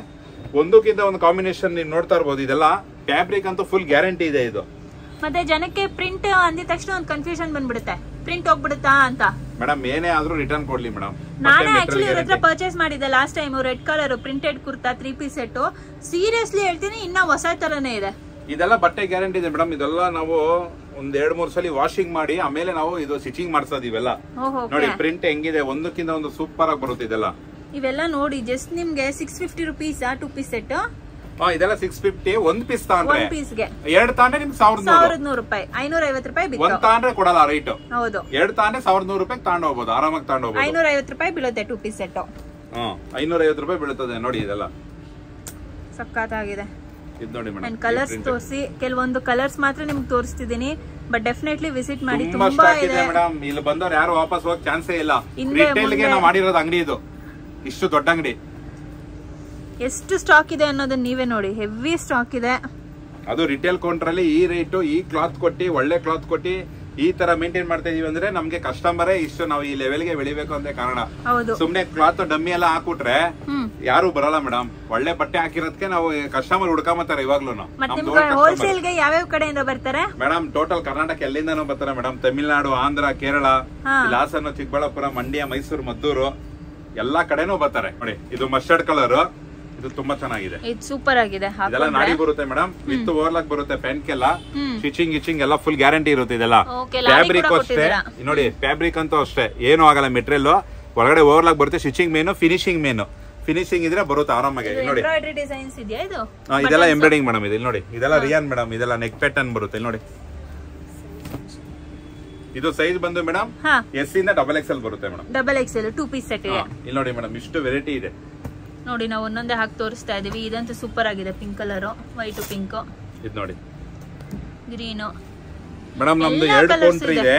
ಒಂದಕ್ಕಿಂತ ಒಂದು ಕಾಂಬಿನೇಷನ್ ನೀವು ನೋಡ್ತಾ ಇರ್ಬೋದು. ಇದೆಲ್ಲ ಫ್ಯಾಬ್ರಿಕ್ ಅಂತೂ ಫುಲ್ ಗ್ಯಾರಂಟಿ ಇದೆ ಇದು. ಮತ್ತೆ ಜನಕ್ಕೆ ಪ್ರಿಂಟ್ ಅಂದಿದ ತಕ್ಷಣ ಒಂದು ಕನ್ಫ್ಯೂಷನ್ ಬಂದ್ಬಿಡುತ್ತೆ, ಪ್ರಿಂಟ್ ಹೋಗ್ಬಿಡುತ್ತಾ ಅಂತ. ಮೇಡಮ್ ಏನೇ ಆದ್ರೂ ರಿಟರ್ನ್ ಕೊಡ್ಲಿ ಮೇಡಮ್. ನಾನೇ ಆಕ್ಚುಲಿ ಇವ್ರ ಹತ್ರ ಪರ್ಚೇಸ್ ಮಾಡಿದ್ದೆ last time. Red colour printed kurta 3 piece set. Seriously ಹೇಳ್ತೀನಿ ಇನ್ನ ಹೊಸ ತರನೇ ಇದೆ. ಇದೆಲ್ಲ ಬಟ್ಟೆ ಗ್ಯಾರಂಟಿ ಇದೆ ಮೇಡಮ್. ಇದೆಲ್ಲ ನಾವು ಒಂದ್ 2-3 ಸಲ ವಾಷಿಂಗ್ ಮಾಡಿ ಆಮೇಲೆ ನಾವು ಇದು ಸ್ಟಿಚಿಂಗ್ ಮಾಡ್ಸೋದು. ಇವೆಲ್ಲ ನೋಡಿ ಪ್ರಿಂಟ್ ಹೆಂಗಿದೆ, ಒಂದಕ್ಕಿಂತ ಒಂದು ಸೂಪರ್ ಆಗಿ ಬರುತ್ತೆ ಇದೆಲ್ಲ. ಇವೆಲ್ಲ ನೋಡಿ ಜಸ್ಟ್ ನಿಮ್ಗೆ 650 ರುಪೀಸ್ 2 ಪೀಸ್ ಸೆಟ್. ಇದೆಲ್ಲ 650 ಒಂದ್ ಪೀಸ್ ತಗೊಂಡ್ರೆ ಒಂದ್ ಪೀಸ್ಗೆ 2 ತಾಂಡ್ರೆ ನಿಮ್ಗೆ 1100 ರೂಪಾಯಿ 550 ರೂಪಾಯಿ ಬಿತ್ತು. ಒಂದ್ ತಾಂಡ್ರೆ ಕೊಡಲ್ಲ ರೈಟ್. ಹೌದು 2 ತಾಂಡ್ರೆ 1100 ರೂಪಾಯಿ ತಗೊಂಡ್ ಹೋಗ್ಬೋದು, ಆರಾಮಾಗಿ ತಗೊಂಡ್ ಹೋಗ್ಬೋದು. 550 ರೂಪಾಯಿ ಬೀಳುತ್ತೆ 2 ಪೀಸ್ ಸೆಟ್. 550 ರೂಪಾಯಿ ಬೀಳುತ್ತದೆ ನೋಡಿ. ಇದೆಲ್ಲ ಸಕ್ಕತ್ತಾಗಿದೆ. ಇದು ನೋಡಿ ಮೇಡಮ್, ಕಲರ್ಸ್ ತೋರಿಸಿ, ಕೆಲವೊಂದು ಕಲರ್ಸ್ ಮಾತ್ರ ನಿಮ್ಗೆ ತೋರಿಸ್ತಿದೀನಿ, ಬಟ್ ಡೆಫಿನೆಟ್ಲಿ ವಿಸಿಟ್ ಮಾಡಿ. ತುಂಬಾ ಸ್ಟಾಕ್ ಇದೆ ಮೇಡಮ್. ಇಲ್ಲಿ ಬಂದವ್ರು ಯಾರು ವಾಪಸ್ ಹೋಗಕ್ ಚಾನ್ಸೇ ಇಲ್ಲ. ರಿಟೇಲ್ ಗೆ ನಾವು ಮಾಡಿರೋದು ಅಂಗಡಿ ಇದು, ಇಷ್ಟು ದೊಡ್ಡ ಅಂಗಡಿ. ಎಷ್ಟು ಸ್ಟಾಕ್ ಇದೆ ಅನ್ನೋದನ್ನ ನೀವೇ ನೋಡಿ, ಹೆವಿ ಸ್ಟಾಕ್ ಇದೆ. ಅದು ರಿಟೇಲ್ ಕೌಂಟರ್ ಅಲ್ಲಿ ಈ ರೇಟು, ಈ ಕ್ಲಾತ್ ಕೊಟ್ಟಿ, ಒಳ್ಳೆ ಕ್ಲಾತ್ ಕೊಟ್ಟಿ ಈ ತರ ಮೇಂಟೈನ್ ಮಾಡ್ತಾ ಇದೀವಿ ಅಂದ್ರೆ ನಮ್ಗೆ ಕಸ್ಟಮರೇ ಇಷ್ಟು ನಾವು ಈ ಲೆವೆಲ್ ಗೆ ಬೆಳಿಬೇಕು ಅಂತ ಕಾರಣ. ಸುಮ್ನೆ ಕ್ಲಾತ್ ಡಮ್ಮಿ ಎಲ್ಲ ಹಾಕ್ಬಿಟ್ರೆ ಯಾರು ಬರಲ್ಲ ಮೇಡಮ್. ಒಳ್ಳೆ ಬಟ್ಟೆ ಹಾಕಿರೋದಕ್ಕೆ ನಾವು ಕಸ್ಟಮರ್ ಹುಡ್ಕೊಂಬತ್ತಾರೆ ಇವಾಗ್ಲೂ. ಹೋಲ್ಸೇಲ್ ಗೆ ಯಾವ್ಯಾವ ಕಡೆಯಿಂದ ಬರ್ತಾರೆ ಮೇಡಮ್? ಟೋಟಲ್ ಕರ್ನಾಟಕ ಎಲ್ಲಿಂದಾನು ಬರ್ತಾರೆ ಮೇಡಮ್. ತಮಿಳ್ನಾಡು, ಆಂಧ್ರ, ಕೇರಳ, ಹಾಸನ, ಚಿಕ್ಕಬಳ್ಳಾಪುರ, ಮಂಡ್ಯ, ಮೈಸೂರು, ಮದ್ದೂರು ಎಲ್ಲಾ ಕಡೆನೂ ಬರ್ತಾರೆ ನೋಡಿ. ಇದು ಮಸ್ಟರ್ಡ್ ಕಲರ್, ಇದು ತುಂಬಾ ಚೆನ್ನಾಗಿದೆ, ಇದು ಸೂಪರ್ ಆಗಿದೆ. ಇದೆಲ್ಲ ನಾಡಿ ಬರುತ್ತೆ ಮೇಡಮ್, ವಿತ್ ಓವರ್ಲಾಕ್ ಬರುತ್ತೆ. ಪ್ಯಾಂಟ್ ಎಲ್ಲ ಸ್ಟಿಚಿಂಗ್ ಎಲ್ಲ ಫುಲ್ ಗ್ಯಾರಂಟಿ ಇರುತ್ತೆ. ಇದೆಲ್ಲ ಫ್ಯಾಬ್ರಿಕ್ ಅಷ್ಟೇ ನೋಡಿ, ಫ್ಯಾಬ್ರಿಕ್ ಅಂತೂ ಅಷ್ಟೇ ಏನು ಆಗಲ್ಲ. ಮೆಟೀರಿಯಲ್ ಒಳಗಡೆ ಓವರ್ಲಾಕ್ ಬರುತ್ತೆ. ಸ್ಟಿಚಿಂಗ್ ಮೇನು, ಫಿನಿಶಿಂಗ್ ಇದ್ರೆ ಬರುತ್ತೆ ಆರಾಮಾಗಿ ನೋಡಿ. ಇದೆಲ್ಲ ಎಂಬ್ರಾಯ್ಡಿಂಗ್ ಮೇಡಮ್. ಇದು ನೋಡಿ, ಇದೆಲ್ಲ ರಿಯಾನ್ ಮೇಡಮ್. ಇದೆಲ್ಲ ನೆಕ್ ಪ್ಯಾಟರ್ನ್ ಬರುತ್ತೆ ನೋಡಿ. ಇದು ಸೈಜ್ ಬಂದು ಮೇಡಮ್ ಎಸ್ ಇಂದ XXL ಬರುತ್ತೆ ಮೇಡಮ್. XXL 2 ಪೀಸ್ ಸೆಟ್ ಇದೆ. ಇಲ್ಲಿ ನೋಡಿ ಮೇಡಮ್, ಇಷ್ಟು ವೆರೈಟಿ ಇದೆ ನೋಡಿ. ನಾವು ಒಂದೊಂದೇ ಹಾಕಿ ತೋರಿಸ್ತಾ ಇದೀವಿ. ಇದಂತೂ ಸೂಪರ್ ಆಗಿದೆ. ಪಿಂಕ್ ಕಲರ್, ವೈಟ್ ಪಿಂಕ್, ಇದು ನೋಡಿ ಗ್ರೀನ್ ಮೇಡಮ್. ನಮ್ದು 2 ಕೌಂಟರ್ ಇದೆ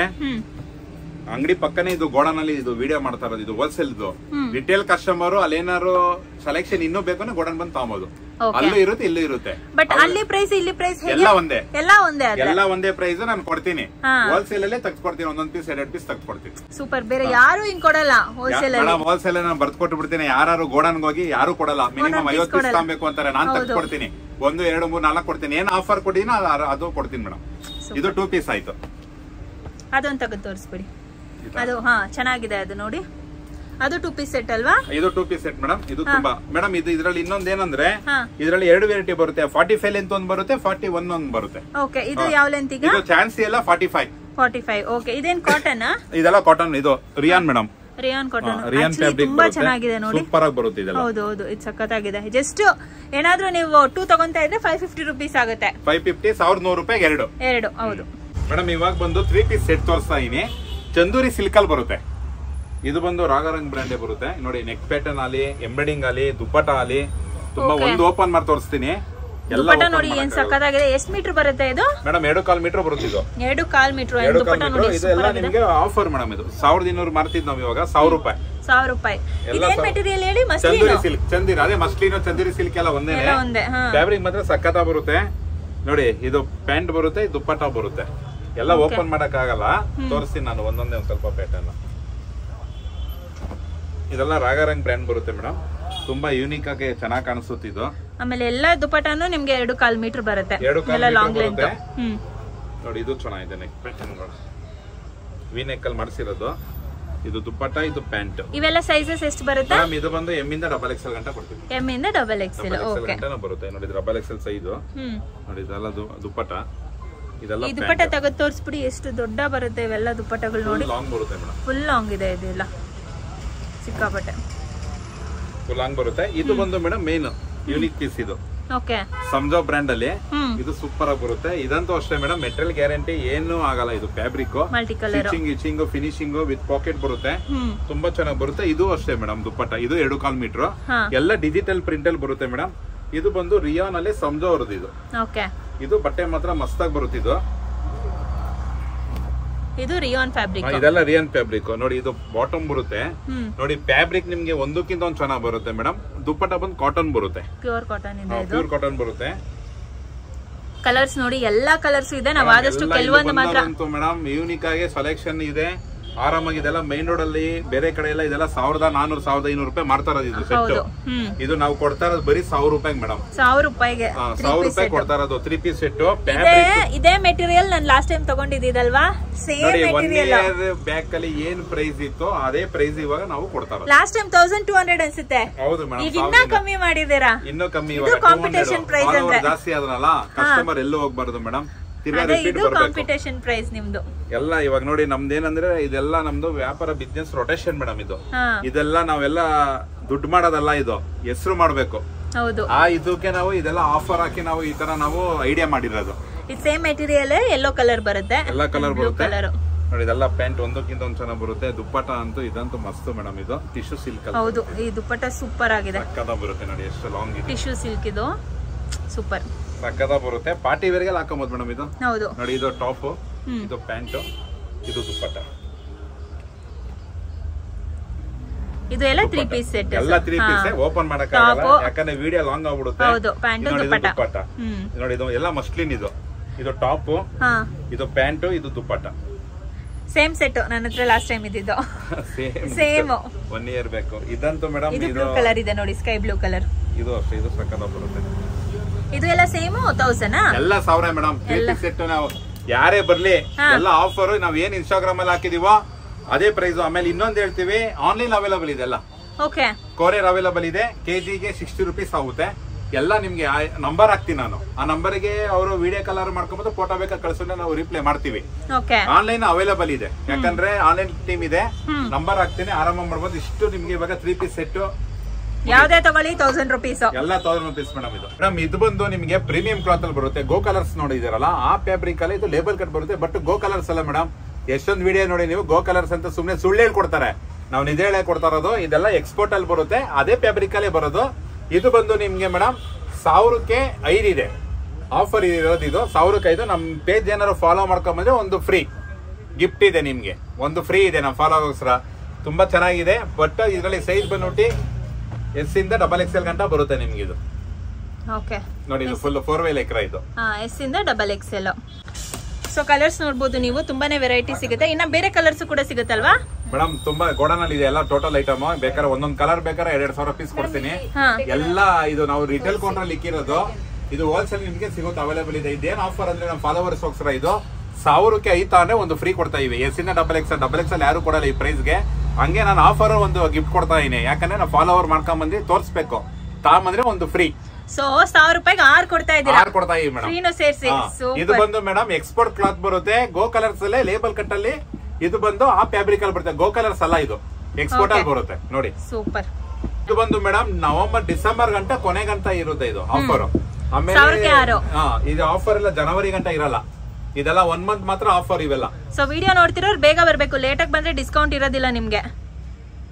ಅಂಗಡಿ ಪಕ್ಕನೆ. ಇದು ಗೋಡನ್ ಅಲ್ಲಿ ಇದು ವಿಡಿಯೋ ಮಾಡ್ತಾ ಇರೋದು. ಇದು ಹೋಲ್ಸೇಲ್. ಇದು ರಿಟೇಲ್ ಕಸ್ಟಮರ್ ಅಲ್ಲೇನಾರು ಸೆಲೆಕ್ಷನ್ ಇನ್ನೂ ಬೇಕು ಗೋಡನ್ ಬಂದು ತಗೋಬಹುದು. ಅಲ್ಲೂ ಇರುತ್ತೆ, ಇಲ್ಲೂ ಇರುತ್ತೆ. ಬಟ್ ಅಲ್ಲಿ ಪ್ರೈಸ್, ಇಲ್ಲಿ ಪ್ರೈಸ್ ಎಲ್ಲ ಒಂದೇ. ಎಲ್ಲ ಒಂದೇ ಪ್ರೈಸ್ ನಾನು ಕೊಡ್ತೀನಿ. ಹೋಲ್ಸೇಲ್ ಅಲ್ಲೇ ತೆಗೆದುಕೊಡ್ತೀನಿ. ಒಂದೊಂದ್ ಪೀಸ್ 2 ಪೀಸ್ ತೆಗೆದುಕೊಡ್ತೀನಿ. ಸೂಪರ್. ಬೇರೆ ಯಾರು ಹಿಂಗ್ ಕೊಡಲ್ಲ ಹೋಲ್ಸೇಲ್ ಅಲ್ಲಿ. ಹೋಲ್ಸೇಲ್ ನಾನು ಬರ್ದು ಕೊಟ್ಟು ಬಿಡ್ತೀನಿ. ಯಾರು ಗೋಡನ್ ಹೋಗಿ ಯಾರು ಕೊಡಲ್ಲ. ಮಿನಿಮಮ್ 50 ಪೀಸ್ ತಗೋಬೇಕು ಅಂತಾರೆ. ನಾನು ತೆಗೆದುಕೊಡ್ತೀನಿ. 1, 2, 3, 4 ಕೊಡ್ತೀನಿ. ಏನ್ ಆಫರ್ ಕೊಟ್ಟಿನ ಅದು ಕೊಡ್ತೀನಿ ಮೇಡಮ್. ಇದು 2 ಪೀಸ್ ಆಯ್ತು. ಅದೊಂದು ತೆಗೆದು ತೋರಿಸ್ಬಿಡಿ. ಅದು ಚೆನ್ನಾಗಿದೆ. ಅದು ನೋಡಿ, ಅದು 2 ಪೀಸ್ ಸೆಟ್ ಅಲ್ವಾ? ಇದು 2 ಪೀಸ್ ಸೆಟ್ ಮೇಡಮ್. ಇದು ತುಂಬಾ ಮೇಡಮ್. ಇದು ಇದ್ರಲ್ಲಿ ಇನ್ನೊಂದ್ ಏನಂದ್ರೆ, ಇದ್ರಲ್ಲಿ 2 ವೆರೈಟಿ ಬರುತ್ತೆ. 45 ಲೆಂತ್ ಒಂದ್ ಬರುತ್ತೆ, 41 ಒಂದ್ ಬರುತ್ತೆ. ಓಕೆ, ಇದು ಯಾವ ಲೆಂತ್ ಈಗ? ಇದು ಚಾನ್ಸ್ ಎಲ್ಲ 45. ಓಕೆ, ಇದೇನ್ ಕಾಟನ್? ಇದೆಲ್ಲ ಕಾಟನ್. ಇದು rayon madam. Rayon cotton. Rayon fabric ತುಂಬಾ ಚೆನ್ನಾಗಿದೆ ನೋಡಿ. ಸೂಪರ್ ಆಗಿ ಬರುತ್ತೆ ಇದೆಲ್ಲ. ಹೌದು, ಇದು ಸಕ್ಕತ್ತಾಗಿದೆ. ಜಸ್ಟ್ ಏನಾದ್ರೂ ನೀವು 2 ತಗೊಂತಾ ಇದ್ರೆ 550 ರೂಪೀಸ್ ಆಗುತ್ತೆ. 550, 1100 ರೂಪಾಯಿ ಎರಡು. ಹೌದು ಮೇಡಮ್. ಇವಾಗ ಬಂದು 3 ಪೀಸ್ ಸೆಟ್ ತೋರಿಸ್ತಾ ಇದೀನಿ. ಚಂದೂರಿ ಸಿಲ್ಕ್ ಅಲ್ಲಿ ಬರುತ್ತೆ. ಇದು ಬಂದು ರಾಗಾರಂಗ್ ಬ್ರ್ಯಾಂಡ್ ಬರುತ್ತೆ ನೋಡಿ. ನೆಕ್ ಪ್ಯಾಟರ್ನ್ ಅಲ್ಲಿ, ಎಂಬ್ರಾಯ್ಡಿಂಗ್ ಅಲ್ಲಿ, ದುಪ್ಪಟ ಅಲ್ಲಿ ತುಂಬಾ. ಒಂದು ಓಪನ್ ಮಾಡಿ ತೋರಿಸ್ತೀನಿ. ದುಪ್ಪಟ ನೋಡಿ ಏನ್ ಸಕ್ಕತ್ತಾಗಿದೆ. ಎಷ್ಟು ಮೀಟರ್ ಬರುತ್ತೆ ಇದು ಮೇಡಮ್? 2.5 ಮೀಟರ್ ಬರುತ್ತೆ ಇದು. 2.5 ಮೀಟರ್. ದುಪ್ಪಟ ನೋಡಿ, ಇದೆಲ್ಲ ನಿಮಗೆ ಆಫರ್ ಮೇಡಮ್. ಇದು 1200 ಮಾರ್ತಿದ್ ನಾವು ಇವಾಗ 1000 ರೂಪಾಯಿ. 1000 ರೂಪಾಯಿ. ಇದೇನ್ ಮೆಟೀರಿಯಲ್ ಹೇಳಿ? ಚಂದೂರಿ ಸಿಲ್ಕ್. ಚಂದಿರ ಅದೇ ಮಸ್ಲಿನೋ ಚಂದೂರಿ ಸಿಲ್ಕ್ ಎಲ್ಲ ಒಂದೇ. ಫ್ಯಾಬ್ರಿಕ್ ಮಾತ್ರ ಸಕ್ಕತ್ತ ಬರುತ್ತೆ ನೋಡಿ. ಇದು ಪ್ಯಾಂಟ್ ಬರುತ್ತೆ, ದುಪ್ಪಟ ಬರುತ್ತೆ. ಎಲ್ಲ ಓಪನ್ ಮಾಡಕ್ ಆಗಲ್ಲ, ತೋರಿಸ್ತೀನಿ ನಾನು ಒಂದೊಂದೇ ಒಂದ್ ಸ್ವಲ್ಪ ಪ್ಯಾಟರ್ನ್. ಇದೆಲ್ಲ ರಾಗಾರಂಗ್ ಬ್ರ್ಯಾಂಡ್ ಬರುತ್ತೆ ಮೇಡಮ್. ತುಂಬಾ ಯೂನಿಕ್ ಆಗಿ ಚೆನ್ನಾಗಿ ಕಾಣಿಸುತ್ತೆ ಇದು. ಆಮೇಲೆ ಎಲ್ಲ ದುಪ್ಪಟನು ನಿಮ್ಗೆ 2.5 ಮೀಟರ್ ಬರುತ್ತೆ. ಎಲ್ಲ ಲಾಂಗ್ ಲೆಂತ್ ನೋಡಿ. ಇದು ಚೆನ್ನಾಗಿದೆ. ನೆಕ್ ಪ್ಯಾಟರ್ನ್ ವಿ ನೆಕ್ ಅಲ್ಲಿ ಮಾಡಿಸಿರೋದು. ಇದು ದುಪ್ಪಟ, ಇದು ಪ್ಯಾಂಟ್. ಇವೆಲ್ಲ ಸೈಜಸ್ ಎಷ್ಟು ಬರುತ್ತೆ? ಇದು ಬಂದು ಎಂ ಇಂದ XXL ಗಂಟ ಕೊಡ್ತೀವಿ. ಎಂ ಇಂದ XXL. ಓಕೆ, ಬರುತ್ತೆ ನೋಡಿ. ಇದು XXL ಸೈಜ್ ನೋಡಿ. ಇದೆಲ್ಲ ದುಪ್ಪಟ. ಇದೆಲ್ಲ ಈ ದುಪ್ಪಟ ತೆಗೆದು ತೋರಿಸ್ಬಿಡಿ. ಎಷ್ಟು ದೊಡ್ಡ ಬರುತ್ತೆ ಇವೆಲ್ಲ ದುಪ್ಪಟಗಳು ನೋಡಿ. ಲಾಂಗ್ ಬರುತ್ತೆ ಮೇಡಮ್. ಫುಲ್ ಲಾಂಗ್ ಇದೆ ಇದೆಲ್ಲ, ಸಿಕ್ಕಾಪಟ್ಟೆ ಫುಲ್ ಲಾಂಗ್ ಬರುತ್ತೆ. ಇದು ಬಂದು ಮೇಡಮ್ ಮೇನ್ ಯೂನಿಕ್ ಪೀಸ್. ಇದು ಓಕೆ, ಸಂಜೋ ಬ್ರ್ಯಾಂಡ್ ಅಲ್ಲಿ. ಇದು ಸೂಪರ್ ಆಗಿ ಬರುತ್ತೆ. ಇದಂತೂ ಅಷ್ಟೇ ಮೇಡಮ್, ಮೆಟೀರಿಯಲ್ ಗ್ಯಾರಂಟಿ ಏನು ಆಗಲ್ಲ. ಇದು fabric, stitching, finishing with packet ಬರುತ್ತೆ. ತುಂಬಾ ಚೆನ್ನಾಗಿ ಬರುತ್ತೆ. ಇದು ಅಷ್ಟೇ ಮೇಡಮ್ ದುಪ್ಪಟ. ಇದು 2.5 ಮೀಟರ್. ಎಲ್ಲ ಡಿಜಿಟಲ್ ಪ್ರಿಂಟ್ ಅಲ್ಲಿ ಬರುತ್ತೆ ಮೇಡಮ್. ಇದು ಬಂದು ರಿಯಾನ್ ಅಲ್ಲಿ ಸಂಜೋ ಅವ್ರದ್ದು. ಇದು ಓಕೆ, ಇದು ಬಟ್ಟೆ ಮಾತ್ರ ಮಸ್ತಾಗಿ ಬರುತ್ತೆ. ಇದು ರಿಯಾನ್ ಫ್ಯಾಬ್ರಿಕ್. ಇದೆಲ್ಲ ರಿಯಾನ್ ಫ್ಯಾಬ್ರಿಕ್ ನೋಡಿ. ಇದು ಬಾಟಮ್ ಬರುತ್ತೆ ನೋಡಿ. ಫ್ಯಾಬ್ರಿಕ್ ನಿಮ್ಗೆ ಒಂದಕ್ಕಿಂತ ಒಂದು ಚೆನ್ನಾಗಿ ಬರುತ್ತೆ ಮೇಡಮ್. ದುಪ್ಪಟ ಬಂದು ಕಾಟನ್ ಬರುತ್ತೆ, ಪ್ಯೂರ್ ಕಾಟನ್ ಇದೆ. ಪ್ಯೂರ್ ಕಾಟನ್ ಬರುತ್ತೆ. ಕಲರ್ಸ್ ನೋಡಿ, ಎಲ್ಲಾ ಕಲರ್ಸ್ ಇದೆ. ನಾವು ಆದಷ್ಟು ಕೆಲವೊಂದು ಮಾತ್ರ ಮೇಡಮ್ ಯೂನಿಕ್ ಆಗಿ ಸೆಲೆಕ್ಷನ್ ಇದೆ. ಆರಾಮಾಗಿ ಇದೆಲ್ಲ ಮೈನ್ ರೋಡ್ ಅಲ್ಲಿ ಬೇರೆ ಕಡೆ ಎಲ್ಲ ಇದೆಲ್ಲ 1400, 1500 ರೂಪಾಯಿ ಮಾಡ್ತಾ ಇರೋದು ಇದು ಸೆಟ್. ಇದು ನಾವು ಕೊಡ್ತಾ ಇರೋದು ಬರೀ 1000 ರೂಪಾಯಿ ಮೇಡಮ್. 1000 ರೂಪಾಯಿಗೆ 1000 ರೂಪಾಯಿ ಕೊಡ್ತಾ ಇರೋದು 3 ಪೀಸ್ ಸೆಟ್. ಇದೇ ಮೆಟೀರಿಯಲ್ ನಾನು ಲಾಸ್ಟ್ ಟೈಮ್ ತಗೊಂಡಿದ್ದೀದಲ್ವಾ, ಸೇಮ್ ಮೆಟೀರಿಯಲ್. ಬ್ಯಾಕ್ ಅಲ್ಲಿ ಏನ್ ಪ್ರೈಸ್ ಇತ್ತು ಅದೇ ಪ್ರೈಸ್ ಇವಾಗ ನಾವು ಕೊಡ್ತಾ ಇರೋದು. ಲಾಸ್ಟ್ ಟೈಮ್ 1200 ಅನ್ಸುತ್ತೆ. ಹೌದು ಮೇಡಮ್, ಈಗ ಇನ್ನೂ ಕಮ್ಮಿ ಮಾಡಿದೀರಾ. ಇನ್ನೂ ಕಮ್ಮಿ. ಇದು ಕಾಂಪಿಟೇಷನ್ ಪ್ರೈಸ್ ಅಂತ ಜಾಸ್ತಿ ಆದ್ರಲ್ಲ, ಕಸ್ಟಮರ್ ಎಲ್ಲೂ ಹೋಗ್ಬಾರ್ದು ಮೇಡಮ್. ಕಾಂಪಿಟೇಷನ್ ಪ್ರೈಸ್ ನಿಮ್ದು ಎಲ್ಲ. ಇವಾಗ ನೋಡಿ ನಮ್ದೇನಂದ್ರೆ ಇದೆಲ್ಲ ನಮ್ದು ವ್ಯಾಪಾರ ಬಿಸ್ನೆಸ್ ರೊಟೇಷನ್ ಮೇಡಮ್. ಇದೆಲ್ಲ ನಾವೆಲ್ಲ ದುಡ್ಡು ಮಾಡೋದಲ್ಲ, ಇದು ಹೆಸರು ಮಾಡ್ಬೇಕು. ಹೌದು. ಆ ಇದಕ್ಕೆ ನಾವು ಇದೆಲ್ಲ ಆಫರ್ ಹಾಕಿ ನಾವು ಈ ತರ ನಾವು ಐಡಿಯಾ ಮಾಡಿರೋದು. ಇದು ಸೇಮ್ ಮೆಟೀರಿಯಲ್, ಯೆಲ್ಲೋ ಕಲರ್ ಬರುತ್ತೆ, ಎಲ್ಲ ಕಲರ್ ಬರುತ್ತೆ ಕಲರ್ ನೋಡಿ. ಇದೆಲ್ಲ ಪ್ಯಾಂಟ್ ಒಂದಕ್ಕಿಂತ ಒಂದ್ ಚೆನ್ನಾಗಿ ಬರುತ್ತೆ. ದುಪ್ಪಟ್ಟ ಅಂತೂ ಇದಂತೂ ಮಸ್ತ್ ಮೇಡಮ್. ಇದು ಟಿಶ್ಯೂ ಸಿಲ್ಕ್. ಹೌದು, ಈ ದುಪ್ಪಟ್ಟ ಸೂಪರ್ ಆಗಿದೆ. ಸಕ್ಕದ ಬರುತ್ತೆ ನೋಡಿ, ಎಷ್ಟು ಲಾಂಗ್ ಇದೆ. ಟಿಶ್ಯೂ ಸಿಲ್ಕ್ ಇದು ಸೂಪರ್ ಸಕ್ಕದ ಬರುತ್ತೆ. ಪಾರ್ಟಿ ವೇರ್ ಗೆ ಹಾಕೋಬಹುದು ಮೇಡಮ್ ಇದು. ಹೌದು ನೋಡಿ, ಇದು ಟಾಪ್, ಇದು ಪ್ಯಾಂಟ್, ಇದು ದುಪ್ಪಟ್ಟ. ಇದು ಎಲ್ಲ 3 ಪೀಸ್ ಸೆಟ್. ಎಲ್ಲ 3 ಪೀಸ್ ಓಪನ್ ಮಾಡಕ್ಕಾಗಲ್ಲ, ಯಾಕಂದ್ರೆ ವಿಡಿಯೋ ಲಾಂಗ್ ಆಗ್ಬಿಡುತ್ತೆ. ಹೌದು, ಪ್ಯಾಂಟ್ ದುಪ್ಪಟ್ಟ. ನೋಡಿ, ಇದು ಎಲ್ಲ ಮಸ್ಲಿನ್. ಇದು ಟಾಪ್, ಇದು ಪ್ಯಾಂಟ್, ಇದು ದುಪ್ಪಟ್ಟ. ಸೇಮ್ ಸೆಟ್ ನನ್ನ ಹತ್ರ ಲಾಸ್ಟ್ ಟೈಮ್ ಇದ್ದಿದ್ದು. ಸೇಮ್ 1 ಇಯರ್ ಬೇಕು. ಇದಂತೂ ಮೇಡಮ್ ಇದು ಬ್ಲೂ ಕಲರ್ ಇದೆ ನೋಡಿ, ಸ್ಕೈ ಬ್ಲೂ ಕಲರ್. ಇದು ಅಷ್ಟೇ, ಇದು ಸಕ್ಕದ ಬರುತ್ತೆ. ಇದು ಎಲ್ಲ ಸೇಮ್ 1000 ಎಲ್ಲ 1000 ಮೇಡಮ್. 3 ಪೀಸ್ ಸೆಟ್ ನಾವು ಯಾರೇ ಬರ್ಲಿ ಎಲ್ಲ ಆಫರ್. ನಾವ್ ಏನ್ ಇನ್ಸ್ಟಾಗ್ರಾಮ್ ಅಲ್ಲಿ ಹಾಕಿದೀವೋ ಅದೇ ಪ್ರೈಸ್. ಆಮೇಲೆ ಇನ್ನೊಂದ್ ಹೇಳ್ತೀವಿ, ಆನ್ಲೈನ್ ಅವೈಲಬಲ್ ಇದೆ ಎಲ್ಲ. ಓಕೆ, ಕೊರಿಯರ್ ಅವೈಲಬಲ್ ಇದೆ. ಕೆಜಿಗೆ 60 ರೂಪೀಸ್ ಆಗುತ್ತೆ. ಎಲ್ಲ ನಿಮ್ಗೆ ನಂಬರ್ ಹಾಕ್ತೀನಿ ನಾನು. ಆ ನಂಬರ್ಗೆ ಅವರು ವಿಡಿಯೋ ಕಲರ್ ಮಾಡ್ಕೊಂಡ್ಬಂದು ಫೋಟೋ ಬೇಕಾ ಕಳ್ಸೋಣ, ನಾವು ರಿಪ್ಲೈ ಮಾಡ್ತೀವಿ. ಆನ್ಲೈನ್ ಅವೈಲಬಲ್ ಇದೆ, ಯಾಕಂದ್ರೆ ಆನ್ಲೈನ್ ಟೀಮ್ ಇದೆ. ನಂಬರ್ ಹಾಕ್ತೀನಿ, ಆರಾಮ ಮಾಡ್ಬೋದು. ಇಷ್ಟು ನಿಮ್ಗೆ ಇವಾಗ 3 ಪೀಸ್ ಸೆಟ್ ಯಾವ್ದೇ ತಗೊಳ್ಳಿ 1000 ರೂಪೀಸ್. ಎಲ್ಲ 1000 ರೂಪೀಸ್ ಮೇಡಮ್. ಇದು ಮೇಡಮ್ ಇದು ಬಂದು ನಿಮ್ಗೆ ಪ್ರೀಮಿಯಂ ಕ್ಲಾತ್ ಅಲ್ಲಿ ಬರುತ್ತೆ. ಗೋ ಕಲರ್ಸ್ ನೋಡಿದಿರಲ್ಲ, ಆ ಫ್ಯಾಬ್ರಿಕ್ ಅಲ್ಲಿ ಇದು ಲೇಬಲ್ ಕಟ್ ಬರುತ್ತೆ. ಬಟ್ ಗೋ ಕಲರ್ಸ್ ಅಲ್ಲ ಮೇಡಮ್. ಎಷ್ಟೊಂದು ವಿಡಿಯೋ ನೋಡಿ ನೀವು, ಗೋ ಕಲರ್ಸ್ ಅಂತ ಸುಮ್ನೆ ಸುಳ್ಳು ಹೇಳ್ಕೊಡ್ತಾರೆ. ನಾವು ನಿಜ ಹೇಳಿ ಕೊಡ್ತಾ ಇರೋದು. ಇದೆಲ್ಲ ಎಕ್ಸ್ಪೋರ್ಟ್ ಅಲ್ಲಿ ಬರುತ್ತೆ, ಅದೇ ಫ್ಯಾಬ್ರಿಕ್ ಅಲ್ಲೇ ಬರೋದು. ಇದು ಬಂದು ನಿಮ್ಗೆ ಮೇಡಮ್ 1000ಕ್ಕೆ 5 ಇದೆ ಆಫರ್ ಇರೋದು. ಇದು 1000ಕ್ಕೆ 5. ನಮ್ ಪೇಜ್ ಏನಾದ್ರು ಫಾಲೋ ಮಾಡ್ಕೊಂಬಂದ್ರೆ ಒಂದು ಫ್ರೀ ಗಿಫ್ಟ್ ಇದೆ ನಿಮ್ಗೆ. ಒಂದು ಫ್ರೀ ಇದೆ ನಮ್ಮ ಫಾಲೋವರ್ಸ್ರ. ತುಂಬಾ ಚೆನ್ನಾಗಿದೆ. ಬಟ್ ಇದರಲ್ಲಿ ಸೈಜ್ ಬಂದ್ಬಿಟ್ಟು S ಇಂದ XXL ಗಂಟ ಬರುತ್ತೆ ನಿಮ್ಗೆ ಇದು. ಓಕೆ ನೋಡಿ, ಇದು ಫುಲ್ 4 ವೇ ಲೆಕ್ರ. ಇದು S ಇಂದ XXL. ಸೊ ಕಲರ್ಸ್ ನೋಡ್ಬೋದು ನೀವು, ತುಂಬಾನೇ ವೆರೈಟಿ ಸಿಗುತ್ತೆ. ಇನ್ನ ಬೇರೆ ಕಲರ್ಸ್ ಕೂಡ ಸಿಗುತ್ತಲ್ವಾ ಮೇಡಮ್? ತುಂಬಾ ಗೋಡನ್ ಅಲ್ಲಿ ಇದೆ ಎಲ್ಲ ಟೋಟಲ್ ಐಟಮ್. ಬೇಕಾದ್ರೆ ಒಂದೊಂದ್ ಕಲರ್ ಬೇಕಾದ್ರೆ 2,000 ಪೀಸ್ ಕೊಡ್ತೀನಿ. ಎಲ್ಲ ಇದು ನಾವು ರಿಟೇಲ್ ಕೌಂಟರ್ ಇಕ್ಕಿರೋದು. ಇದು ಹೋಲ್ಸೇಲ್ ನಿಮ್ಗೆ ಸಿಗುತ್ತೆ, ಅವೈಲೇಬಲ್ ಇದೆ. ಇದೇನ್ ಆಫರ್ ಅಂದ್ರೆ ನಮ್ಮ ಫಾಲೋವರ್ಸ್ ಹೋಗ್ಸರ ಇದು 1000ಕ್ಕೆ 5 ಅಂದ್ರೆ ಒಂದು ಫ್ರೀ ಕೊಡ್ತಾ ಇವಿ. S ಇಂದ XXL ಯಾರು ಕೊಡಲ್ಲ ಈ ಪ್ರೈಸ್ಗೆ. ಹಂಗೆ ನಾನು ಆಫರ್ ಒಂದು ಗಿಫ್ಟ್ ಕೊಡ್ತಾ ಇದೀನಿ, ಯಾಕಂದ್ರೆ ನಾವು ಫಾಲೋವರ್ ಮಾಡ್ಕೊಂಡ್ ಬಂದು ತೋರಿಸ್ಬೇಕು. ತಾಂಬಂದ್ರೆ ಒಂದು ಫ್ರೀ. ಸೊ 1000 ರೂಪಾಯಿಗೆ 6 ಕೊಡ್ತಾ ಇದ್ದೀರಾ? 6 ಕೊಡ್ತಾ ಇದೀವಿ ಮೇಡಮ್. ಸೇರಿಸಿ. ಇದು ಬಂದು ಮೇಡಮ್ ಎಕ್ಸ್ಪೋರ್ಟ್ ಕ್ಲಾತ್ ಬರುತ್ತೆ. ಗೋ ಕಲರ್ಸ್ ಅಲ್ಲೇ ಲೇಬಲ್ ಕಟ್ ಅಲ್ಲಿ ಇದು ಬಂದು ಆ ಫ್ಯಾಬ್ರಿಕ್ ಅಲ್ಲಿ ಬರುತ್ತೆ. ಗೋ ಕಲರ್ಸ್ ಅಲ್ಲ, ಇದು ಎಕ್ಸ್ಪೋರ್ಟ್ ಅಲ್ಲಿ ಬರುತ್ತೆ ನೋಡಿ. ಸೂಪರ್. ಇದು ಬಂದು ಮೇಡಮ್ ನವೆಂಬರ್ ಡಿಸೆಂಬರ್ ಗಂಟ ಕೊನೆ ಗಂಟ ಇರುತ್ತೆ ಇದು ಆಫರ್. ಆಮೇಲೆ ಇದು ಆಫರ್ ಎಲ್ಲ ಜನವರಿ ಗಂಟ ಇರಲ್ಲ. ಇದೆಲ್ಲ 1 ಮಂತ್ ಮಾತ್ರ ಆಫರ್ ಇವೆಲ್ಲ. ಸೊ ವಿಡಿಯೋ ನೋಡ್ತಿರೋರು ಬೇಗ ಬರ್ಬೇಕು, ಲೇಟ್ ಆಗಿ ಬಂದ್ರೆ ಡಿಸ್ಕೌಂಟ್ ಇರೋದಿಲ್ಲ ನಿಮ್ಗೆ.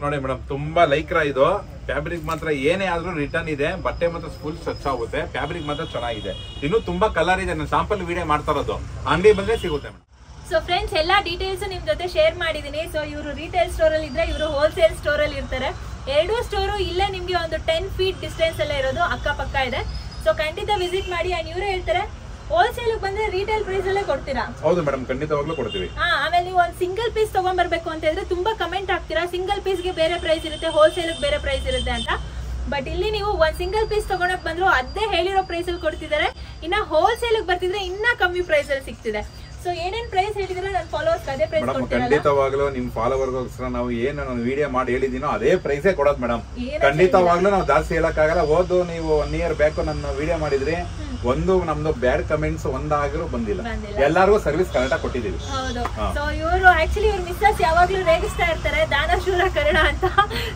ನೋಡಿ ಮೇಡಮ್, ತುಂಬಾ ಲೈಕ್ರ ಇದು. ಫ್ಯಾಬ್ರಿಕ್ ಮಾತ್ರ ಏನೇ ಆದ್ರೂ ರಿಟರ್ನ್ ಇದೆ. ಬಟ್ಟೆ ಮಾತ್ರ ಫುಲ್ ಸ್ವಚ್ಛ ಆಗುತ್ತೆ. ಫ್ಯಾಬ್ರಿಕ್ ಮಾತ್ರ ಚೆನ್ನಾಗಿದೆ. ಇನ್ನು ತುಂಬಾ ಕಲರ್ ಇದೆ. ನಾನು ಸ್ಯಾಂಪಲ್ ವಿಡಿಯೋ ಮಾಡ್ತಾ ಇರೋದು. ಅಂಗಡಿ ಬಂದ್ರೆ ಸಿಗುತ್ತೆ ಮೇಡಮ್. ಸೊ ಫ್ರೆಂಡ್ಸ್, ಎಲ್ಲಾ ಡೀಟೇಲ್ಸ್ ನಿಮ್ ಜೊತೆ ಶೇರ್ ಮಾಡಿದೀನಿ. ಸೊ ಇವರು ರಿಟೇಲ್ ಸ್ಟೋರ್ ಅಲ್ಲಿ ಇದ್ರೆ, ಇವರು ಹೋಲ್ಸೇಲ್ ಸ್ಟೋರ್ ಅಲ್ಲಿ ಇರ್ತಾರೆ. ಎರಡೂ ಸ್ಟೋರು ಇಲ್ಲೇ ನಿಮ್ಗೆ ಒಂದು 10 ಫೀಟ್ ಡಿಸ್ಟೆನ್ಸ್ ಅಲ್ಲೇ ಇರೋದು, ಅಕ್ಕಪಕ್ಕ ಇದೆ. ಸೊ ಖಂಡಿತ ವಿಸಿಟ್ ಮಾಡಿ. ಅಂಡ್ ಇವರೇ ಹೇಳ್ತಾರೆ ಹೋಲ್ಸೇಲ್ ಬಂದ್ರೆ ರಿಟೇಲ್ ಪ್ರೈಸ್ ಅಲ್ಲೇ ಕೊಡ್ತೀರಾ? ಹೌದು ಮೇಡಮ್, ಖಂಡಿತವಾಗ್ಲೂ ಕೊಡ್ತೀವಿ. ಆಮೇಲೆ ನೀವು ಒಂದು ಸಿಂಗಲ್ ಪೀಸ್ ತಗೊಂಡ್ಬರ್ಬೇಕು ಅಂತ ಹೇಳಿದ್ರೆ ತುಂಬಾ ಕಮೆಂಟ್ ಆಗ್ತೀರಾ, ಸಿಂಗಲ್ ಪೀಸ್ ಗೆ ಬೇರೆ ಪ್ರೈಸ್ ಇರುತ್ತೆ, ಹೋಲ್ಸೇಲ್ ಬೇರೆ ಪ್ರೈಸ್ ಇರುತ್ತೆ ಅಂತ. ಬಟ್ ಇಲ್ಲಿ ನೀವು ಒಂದ್ ಸಿಂಗಲ್ ಪೀಸ್ ತಗೊಂಡಕ್ ಬಂದ್ರು ಅದೇ ಹೇಳಿರೋ ಪ್ರೈಸ್ ಅಲ್ಲಿ ಕೊಡ್ತಿದ್ದಾರೆ. ಇನ್ನ ಹೋಲ್ಸೇಲ್ ಬರ್ತಿದ್ರೆ ಇನ್ನ ಕಮ್ಮಿ ಪ್ರೈಸ್ ಅಲ್ಲಿ ಸಿಗ್ತಿದೆ. ಸೊ ಏನೇನ್ ಪ್ರೈಸ್ ಹೇಳಿದ್ರೆ ನನ್ನ ಫಾಲೋವರ್ಸ್ ಅದೇ ಪ್ರೈಸ್ ಕೊಡ್ತೀರಾ? ಖಂಡಿತವಾಗ್ಲೂ ನಿಮ್ ಫಾಲೋವರ್ಗೋಸ್ಕರ ನಾವು ಏನು ನಾನು ವಿಡಿಯೋ ಮಾಡಿ ಹೇಳಿದೀನೋ ಅದೇ ಪ್ರೈಸೇ ಕೊಡೋದು ಮೇಡಮ್. ಖಂಡಿತವಾಗ್ಲೂ ನಾವು ಜಾಸ್ತಿ ಹೇಳಕ್ಕಾಗಲ್ಲ. ಹೋದು ನೀವು 1 ಇಯರ್ ಬ್ಯಾಕ್ ನನ್ನ ವಿಡಿಯೋ ಮಾಡಿದ್ರಿ, ಒಂದು ನಮ್ದು ಬ್ಯಾಡ್ ಕಮೆಂಟ್ಸ್ ಒಂದಾದ್ರೂ ಬಂದಿಲ್ಲ. ಎಲ್ಲಾರ್ಗು ಸರ್ವಿಸ್ ಕರೆಕ್ಟ್ ಆಗಿ ಕೊಟ್ಟಿದೀವಿ. ಹೌದು. ಸೊ ಇವರು ಆಕ್ಚುಲಿ ಇವ್ರ ಮಿಸ್ಸಸ್ ಯಾವಾಗ್ಲೂ ರೇಗಿಸ್ತಾ ಇರ್ತಾರೆ, ದಾನಶೂರ ಕನ್ನಡ ಅಂತ.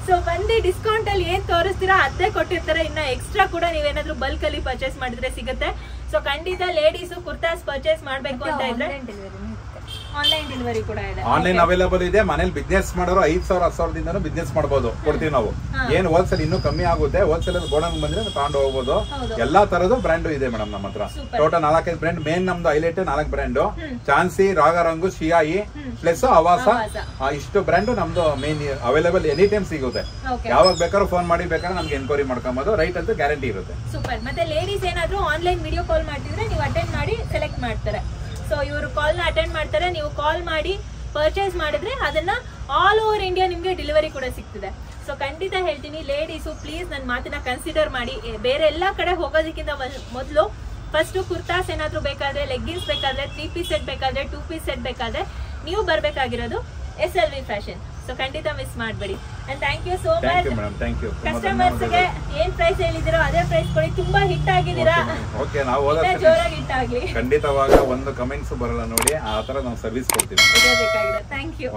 ಸೊ ಬಂದು ಡಿಸ್ಕೌಂಟ್ ಅಲ್ಲಿ ಏನ್ ತೋರಿಸ್ತೀರಾ ಅದೇ ಕೊಟ್ಟಿರ್ತಾರೆ. ಇನ್ನ ಎಕ್ಸ್ಟ್ರಾ ಕೂಡ ನೀವೇನಾದ್ರೂ ಬಲ್ಕ್ ಅಲ್ಲಿ ಪರ್ಚೇಸ್ ಮಾಡಿದ್ರೆ ಸಿಗುತ್ತೆ. ಸೊ ಖಂಡಿತ ಲೇಡೀಸ್ ಕುರ್ತಾಸ್ ಪರ್ಚೇಸ್ ಮಾಡ್ಬೇಕು ಅಂತ ಇದ್ರೆ ಆನ್ಲೈನ್ ಡೆಲಿವರಿ ಕೂಡ ಇದೆ. ಆನ್ಲೈನ್ ಅವೈಲೇಬಲ್ ಇದೆ. ಮನೇಲಿ ಬಿಸ್ನೆಸ್ ಮಾಡೋರು 5,000 10,000 ಬಿಸ್ನೆಸ್ ಮಾಡಬಹುದು, ಕೊಡ್ತೀವಿ ನಾವು. ಏನ್ ಹೋಲ್ಸೇಲ್ ಇನ್ನೂ ಕಮ್ಮಿ ಆಗುತ್ತೆ. ಹೋಲ್ಸೇಲ್ ಗೋಡನ್ ಬಂದ್ರೆ ತಗೊಂಡು ಹೋಗ್ಬೋದು. ಎಲ್ಲಾ ತರದ್ದು ಬ್ರ್ಯಾಂಡ್ ಇದೆ ಮೇಡಮ್ ನಮ್ಮ ಹತ್ರ. Total 4-5 brand. ಮೇನ್ ನಮ್ದು ಹೈಲೈಟ್ 4 ಬ್ರ್ಯಾಂಡ್: ಚಾನ್ಸಿ, ರಾಗರಂಗು, ಶಿಯಾಯಿ ಪ್ಲಸ್ ಅವಾಸ. ಇಷ್ಟು ಬ್ರ್ಯಾಂಡ್ ನಮ್ದು ಮೇನ್ ಅವೈಲೇಬಲ್ ಎನಿ ಟೈಮ್ ಸಿಗುತ್ತೆ. ಯಾವಾಗ ಬೇಕಾದ್ರೂ ಫೋನ್ ಮಾಡಿ ಬೇಕಾದ್ರೆ ನಮ್ಗೆ ಎನ್ಕ್ವೈರಿ ಮಾಡ್ಕೊಬಹುದು. ರೈಟ್ ಅಂತ ಗ್ಯಾರಂಟಿ ಇರುತ್ತೆ. ಸೂಪರ್. ಮತ್ತೆ ಲೇಡೀಸ್ ಏನಾದ್ರೂ ಆನ್ಲೈನ್ ವಿಡಿಯೋ ಕಾಲ್ ಮಾಡ್ತಿದ್ರೆ ನೀವು ಅಟೆಂಡ್ ಮಾಡಿ ಸೆಲೆಕ್ಟ್ ಮಾಡ್ತಾರೆ. ಸೊ ಇವರು ಕಾಲ್ ನ ಅಟೆಂಡ್ ಮಾಡ್ತಾರೆ. ನೀವು ಕಾಲ್ ಮಾಡಿ ಪರ್ಚೇಸ್ ಮಾಡಿದ್ರೆ ಅದನ್ನ ಆಲ್ ಓವರ್ ಇಂಡಿಯಾ ನಿಮ್ಗೆ ಡೆಲಿವರಿ ಕೂಡ ಸಿಗ್ತದೆ. ಸೊ ಖಂಡಿತ ಹೇಳ್ತೀನಿ, ಲೇಡೀಸು ಪ್ಲೀಸ್ ನನ್ನ ಮಾತಿನ ಕನ್ಸಿಡರ್ ಮಾಡಿ. ಬೇರೆ ಎಲ್ಲಾ ಕಡೆ ಹೋಗೋದಕ್ಕಿಂತ ಮೊದಲು ಫಸ್ಟ್ ಕುರ್ತಾಸ್ ಏನಾದ್ರು ಬೇಕಾದ್ರೆ, ಲೆಗ್ಗಿನ್ಸ್ ಬೇಕಾದ್ರೆ, 3 ಪೀಸ್ ಸೆಟ್ ಬೇಕಾದ್ರೆ, 2 ಪೀಸ್ ಸೆಟ್ ಬೇಕಾದ್ರೆ ನೀವು ಬರ್ಬೇಕಾಗಿರೋದು SLV ಫ್ಯಾಷನ್. ಸೊ ಖಂಡಿತ ಮಿಸ್ ಮಾಡಬೇಡಿ. And thank you so much. Customers ಗೆ ಏನ್ ಪ್ರೈಸ್ ಹೇಳಿದಿರೋ ಅದೇ ಪ್ರೈಸ್ ಕೊಡಿ. ತುಂಬಾ ಹಿಟ್ ಆಗಿದ್ದೀರಾ. ಓಕೆ, ನಾವು ಜೋರಾಗಿ ಹಿಟ್ ಆಗ್ಲಿ. ಖಂಡಿತವಾಗ ಒಂದು ಕಮೆಂಟ್ಸ್ ಬರಲ್ಲ ನೋಡಿ, ಆ ತರ ನಾವು ಸರ್ವಿಸ್ ಕೊಡ್ತೀವಿ. ಇದೇ ಬೇಕಾಗಿದೆ. Thank you.